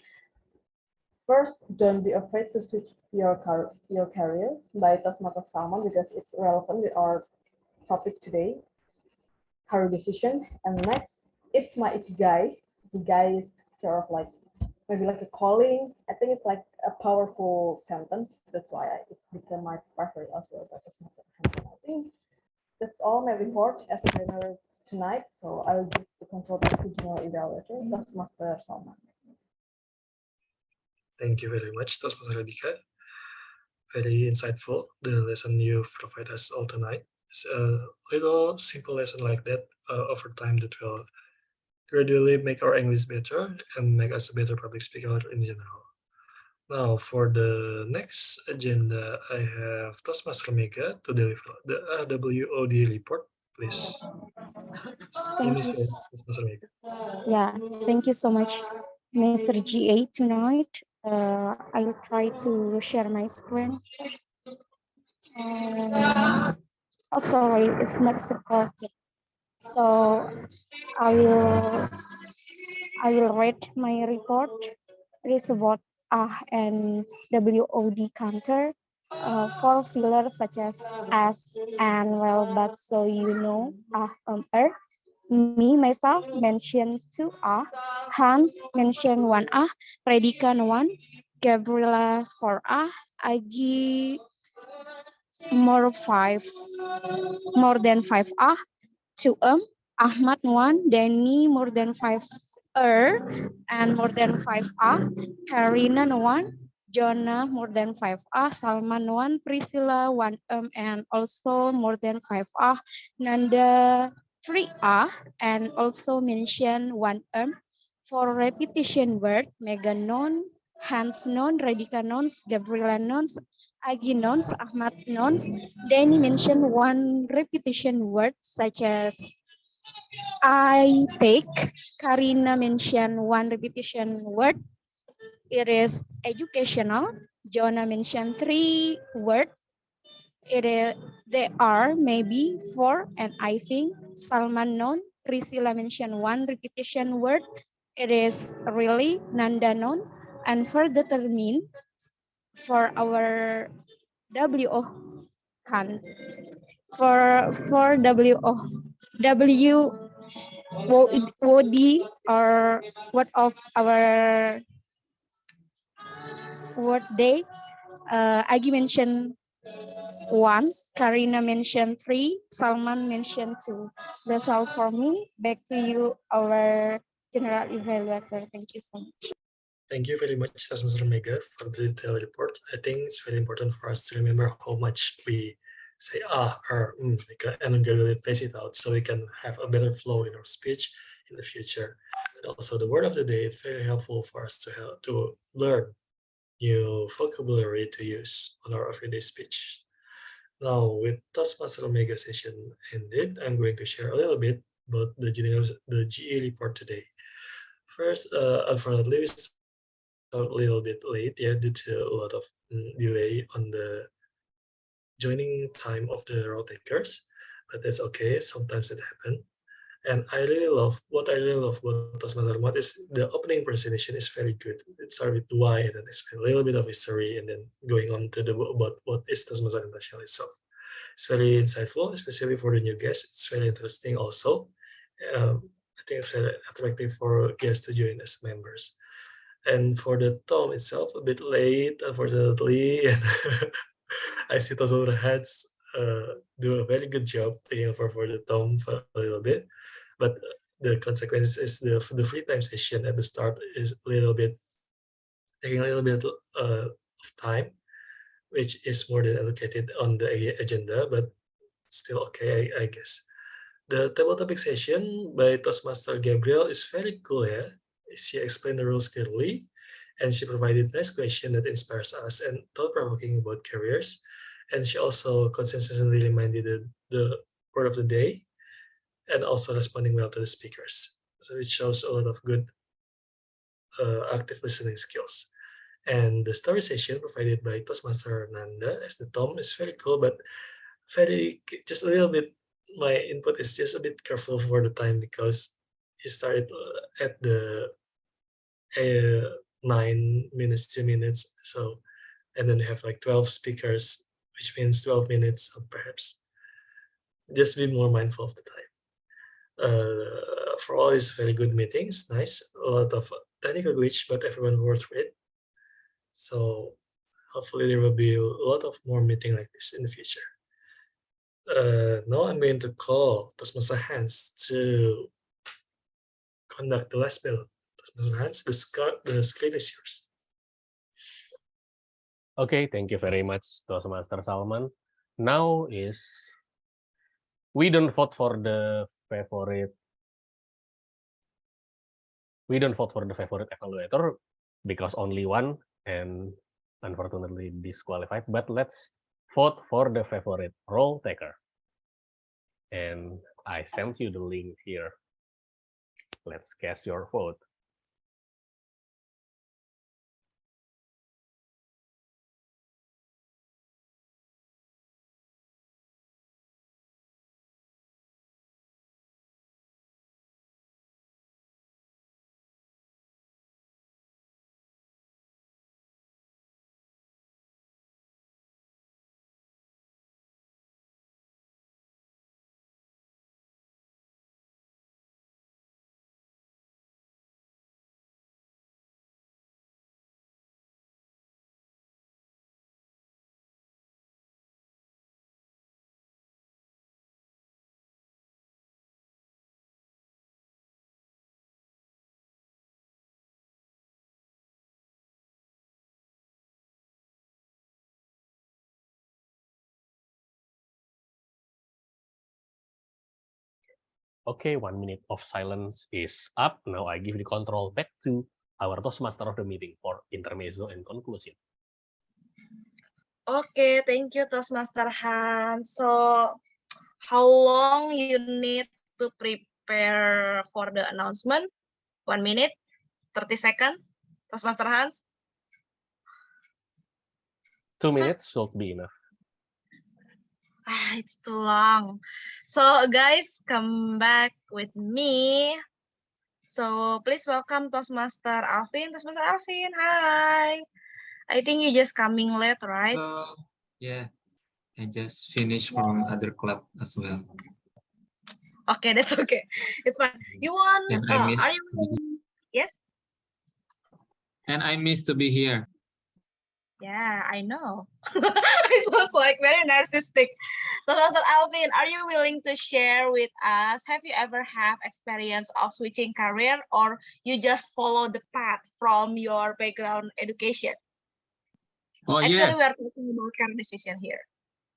first, don't be afraid to switch your career by Toastmaster Salman, because it's relevant with our topic today, career decision. And next, it's my ikigai. Ikigai is sort of like maybe like a calling. I think it's like a powerful sentence. That's why it's become my favorite as well. But it's not I think that's all my report as a trainer tonight. So I'll give the control back to General Evaluator, Toastmaster Salman. Thank you very much, Toastmaster Radhika. Very insightful, the lesson you've provided us all tonight. It's a little simple lesson like that over time that will gradually make our English better and make us a better public speaker in general. Now, for the next agenda, I have Toastmaster Mega to deliver the WOD report, please. Thank you. Yeah, thank you so much, Mr. GA tonight. I'll try to share my screen. Oh, sorry, it's not supported. So I will read my report. It is about and WOD counter. For fillers such as and well, but so you know, me myself mentioned 2 Hans mentioned 1 Redikan 1, Gabriela 4 Agi more than 5 2 Ahmad 1, Danny more than 5 and more than 5 Karina 1, Jonah more than 5 Salman 1, Priscilla 1 and also more than 5 Nanda 3 and also mention 1 for repetition word, Megan non, Hans non, Radhika nons, Gabriela nons, Agi nons, Ahmad nons. Danny mentioned 1 repetition word such as I take. Karina mentioned 1 repetition word. It is educational. Jonah mentioned 3 words. They are maybe 4 and I think. Salman non. Priscilla mentioned 1 repetition word. It is really. Nanda non. And for determine for our WO can for WOD or what of our word day, Agi mentioned once, Karina mentioned 3, Salman mentioned 2. That's all for me. Back to you, our general evaluator. Thank you so much. Thank you very much, Mr. Mega, for the detailed report. I think it's very important for us to remember how much we say and then gradually phase it out so we can have a better flow in our speech in the future. And also the word of the day is very helpful for us to learn new vocabulary to use on our everyday speech. Now, with Toastmaster Omega session ended, I'm going to share a little bit about the GE report today. First, unfortunately, we started a little bit late, due to a lot of delay on the joining time of the role takers, but that's okay. Sometimes it happens. And I really love what about Toastmaster Mod is the opening presentation is very good. It started with why and then explain a little bit of history and then going on to about what is Toastmaster International itself. It's very insightful, especially for the new guests. It's very interesting also. I think it's very attractive for guests to join as members. And for the Tom itself, a bit late, unfortunately. I see those other heads do a very good job taking over for the Tom for a little bit. But the consequence is the free time session at the start is taking a little bit of time, which is more than allocated on the agenda, but still okay, I guess. The table topic session by Toastmaster Gabriel is very cool, yeah. She explained the rules clearly, and she provided nice question that inspires us and thought-provoking about careers. And she also consistently reminded the word of the day, and also responding well to the speakers. So it shows a lot of good active listening skills. And the story session provided by Toastmaster Nanda as the Tom is very cool, but just a little bit. My input is just a bit careful for the time because he started at the 9 minutes, 2 minutes. So, and then you have like 12 speakers, which means 12 minutes, so perhaps just be more mindful of the time. For all these very good meetings, nice, a lot of technical glitch, but everyone worked for it. So hopefully there will be a lot of more meeting like this in the future. Now I'm going to call Toastmaster Hans to conduct the last bell. Toastmaster Hans, the screen is yours. Okay, thank you very much, Toastmaster Salman. Now we don't vote for the favorite. We don't vote for the favorite evaluator because only one and unfortunately disqualified. But let's vote for the favorite role taker. And I sent you the link here. Let's cast your vote. Okay, 1 minute of silence is up. Now I give the control back to our Toastmaster of the meeting for intermezzo and conclusion. Okay, thank you, Toastmaster Hans. So, how long you need to prepare for the announcement? 1 minute, 30 seconds, Toastmaster Hans? 2 minutes should be enough. It's too long. So guys, come back with me. So please welcome Toastmaster Alvin. Toastmaster Alvin, hi. I think you just coming late, right? Yeah, I just finished from other club as well. Okay, that's okay. It's fine. You want? And I miss Are you? Yes. And I miss to be here. Yeah, I know. It was like very narcissistic. So, Master Alvin, are you willing to share with us? Have you ever have experience of switching career, or you just follow the path from your background education? Oh, Actually, we yes. are talking about career decision here.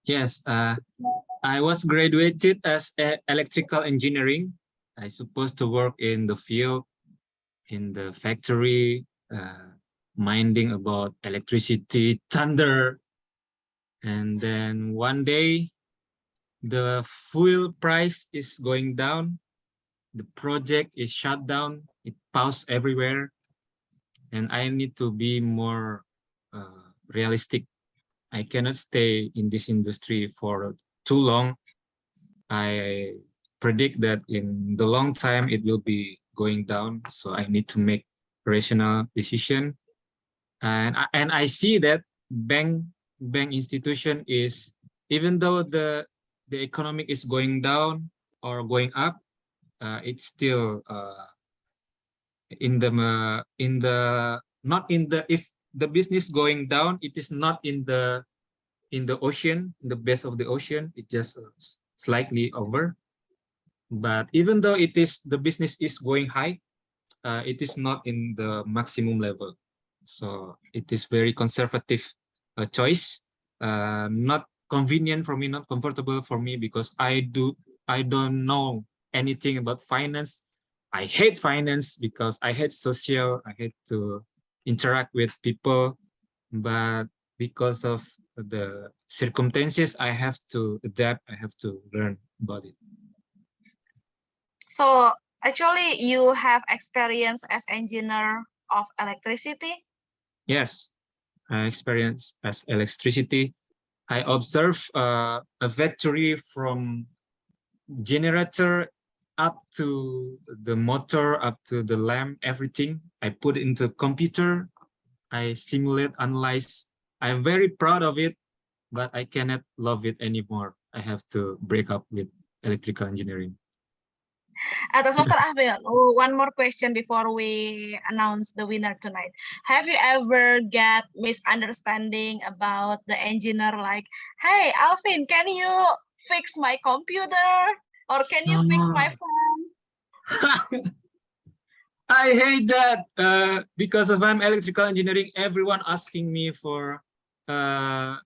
Yes. I was graduated as electrical engineering. I supposed to work in the field, in the factory, minding about electricity, thunder. And then one day, the fuel price is going down. The project is shut down. It paused everywhere. And I need to be more realistic. I cannot stay in this industry for too long. I predict that in the long time it will be going down. So I need to make rational decision. And I see that bank institution is, even though the economic is going down or going up, it's still in the not in the, if the business going down, it is not in the ocean, in the base of the ocean, it just slightly over. But even though it is, the business is going high, it is not in the maximum level. So it is very conservative choice, not convenient for me, not comfortable for me, because I don't know anything about finance. I hate finance because I hate social, I hate to interact with people, but because of the circumstances, I have to adapt, I have to learn about it. So actually, you have experience as engineer of electricity. Yes, I experienced as electricity. I observe a factory from generator up to the motor, up to the lamp, everything. I put into computer. I simulate, analyze. I'm very proud of it, but I cannot love it anymore. I have to break up with electrical engineering. Atas Master Ahmad, one more question before we announce the winner tonight. Have you ever get misunderstanding about the engineer, like, hey, Alvin, can you fix my computer? Or can you fix my phone? I hate that because of I'm electrical engineering, everyone asking me for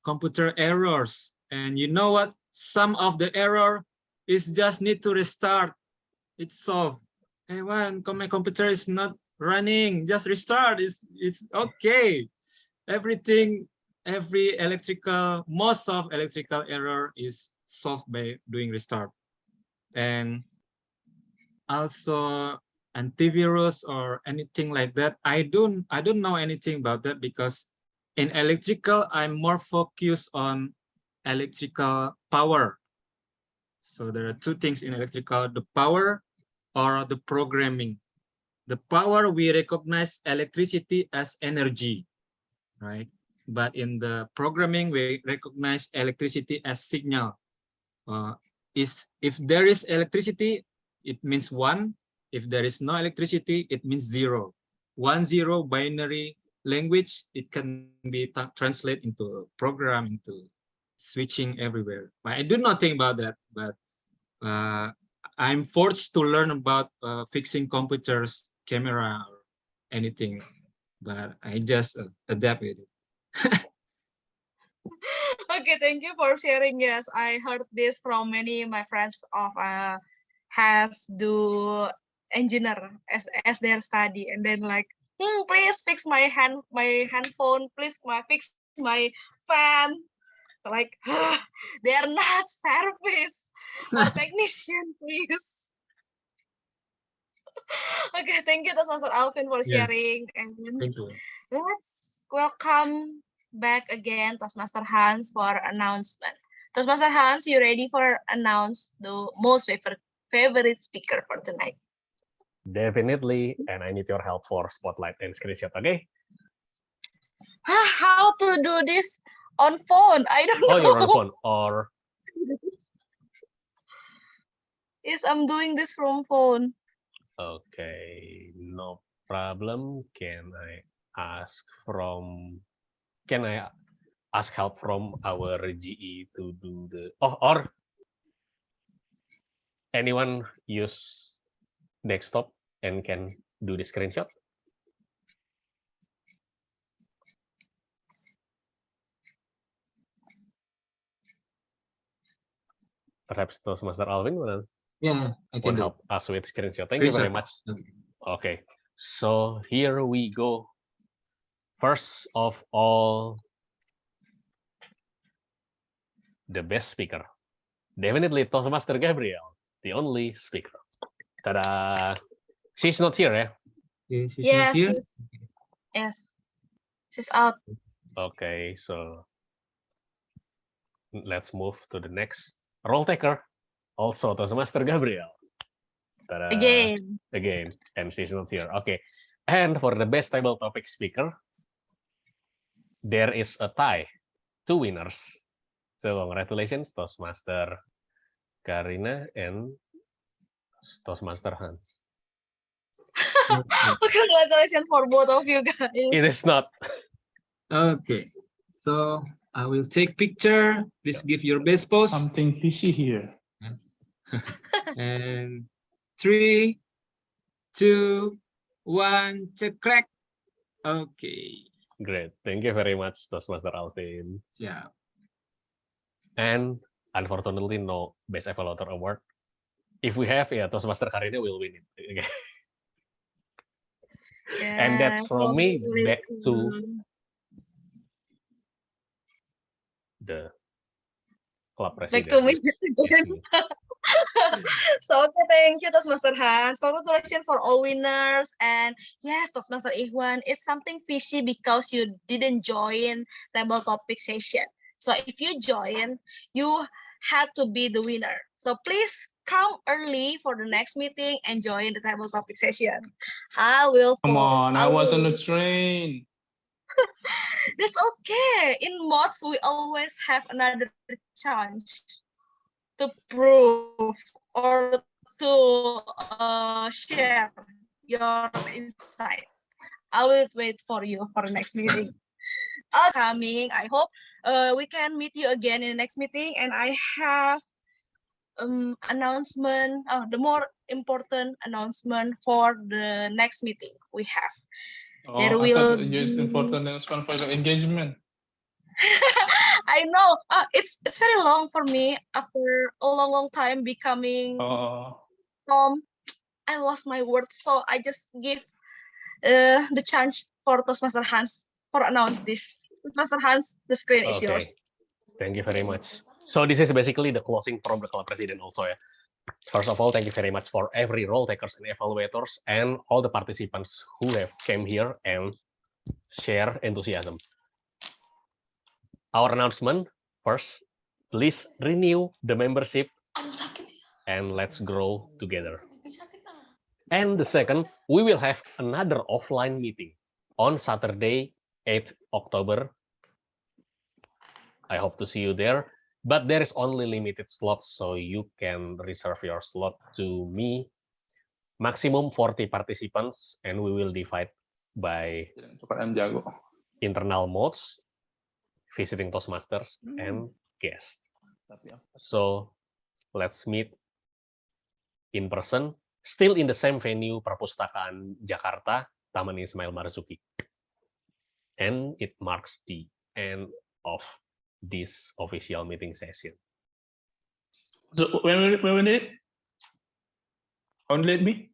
computer errors. And you know what? Some of the error is just need to restart. It's solved. Hey, when my computer is not running, just restart. It's okay. Everything, most of electrical error is solved by doing restart. And also antivirus or anything like that, I don't know anything about that, because in electrical I'm more focused on electrical power. So there are two things in electrical: the power or the programming. The power, we recognize electricity as energy, right? But in the programming, we recognize electricity as signal. If there is electricity, it means 1. If there is no electricity, it means 0. 1-0 binary language, it can be translated into a program, into switching everywhere. But I do not think about that, but I'm forced to learn about fixing computers, camera, or anything, but I just adapt with it. Okay, thank you for sharing. Yes, I heard this from many my friends of has do engineer as their study, and then like, please fix my handphone, please fix my fan. Like, they are not service or technician, please. Okay, thank you, Master Alvin, for sharing. And thank you. let's welcome back again Toastmaster Hans for announcement. Toastmaster Hans, you ready for announce the most favorite speaker for tonight? Definitely, and I need your help for spotlight and screenshot, okay? How to do this on phone? I don't know. Oh, you're on phone, or? Yes, I'm doing this from phone. Okay, no problem. Can I ask from can I ask help from our GE to do the or anyone use desktop and can do the screenshot? Perhaps Toastmaster Alvin will Yeah, I can do help us with screenshot. Thank you very much. Okay, so here we go. First of all, the best speaker. Definitely Toastmaster Gabriel, the only speaker. Ta-da! She's not here, eh? Yeah, she's Yes, not here. yes, she's out. Okay, so let's move to the next role taker. Also Toastmaster Gabriel. Ta-da! Again, and she's not here. Okay, and for the best table topic speaker, there is a tie, 2 winners. So congratulations, Toastmaster Karina and Toastmaster Hans. Congratulations for both of you guys. It is not. Okay, so I will take picture. Please give your best pose. Something fishy here. And 3, 2, 1, check crack. Okay. Great. Thank you very much, Toastmaster Alvin. Yeah. And unfortunately, no Best Evaluator Award. If we have, yeah, Toastmaster Karina will win it. Okay. And that's from me. Back to the club president. Back to me. So okay, thank you Toastmaster Hans. Congratulations for all winners. And yes, Toastmaster Ikhwan, it's something fishy because you didn't join table topic session. So if you join, you had to be the winner. So please come early for the next meeting and join the table topic session. I will. Come on, I was on the train. That's okay. In mods, we always have another chance to prove or to share your insight. I will wait for you for the next meeting. Coming, I hope we can meet you again in the next meeting. And I have announcement, the more important announcement for the next meeting we have. Oh, There I will thought it's important announcement for the engagement. I know it's very long for me after a long time becoming Tom. I lost my words, so I just give the chance for Toastmaster Hans for announce this. Toastmaster Hans, the screen is yours. Thank you very much. So this is basically the closing from the club president also, yeah. First of all, thank you very much for every role takers and evaluators and all the participants who have came here and share enthusiasm. Our announcement first, please renew the membership and let's grow together. And the second, we will have another offline meeting on Saturday, 8th October. I hope to see you there, but there is only limited slots, so you can reserve your slot to me. Maximum 40 participants, and we will divide by internal modes, visiting Toastmasters, and guests. So let's meet in person, still in the same venue, Perpustakaan Jakarta, Taman Ismail Marzuki. And it marks the end of this official meeting session. So when will it? Only me?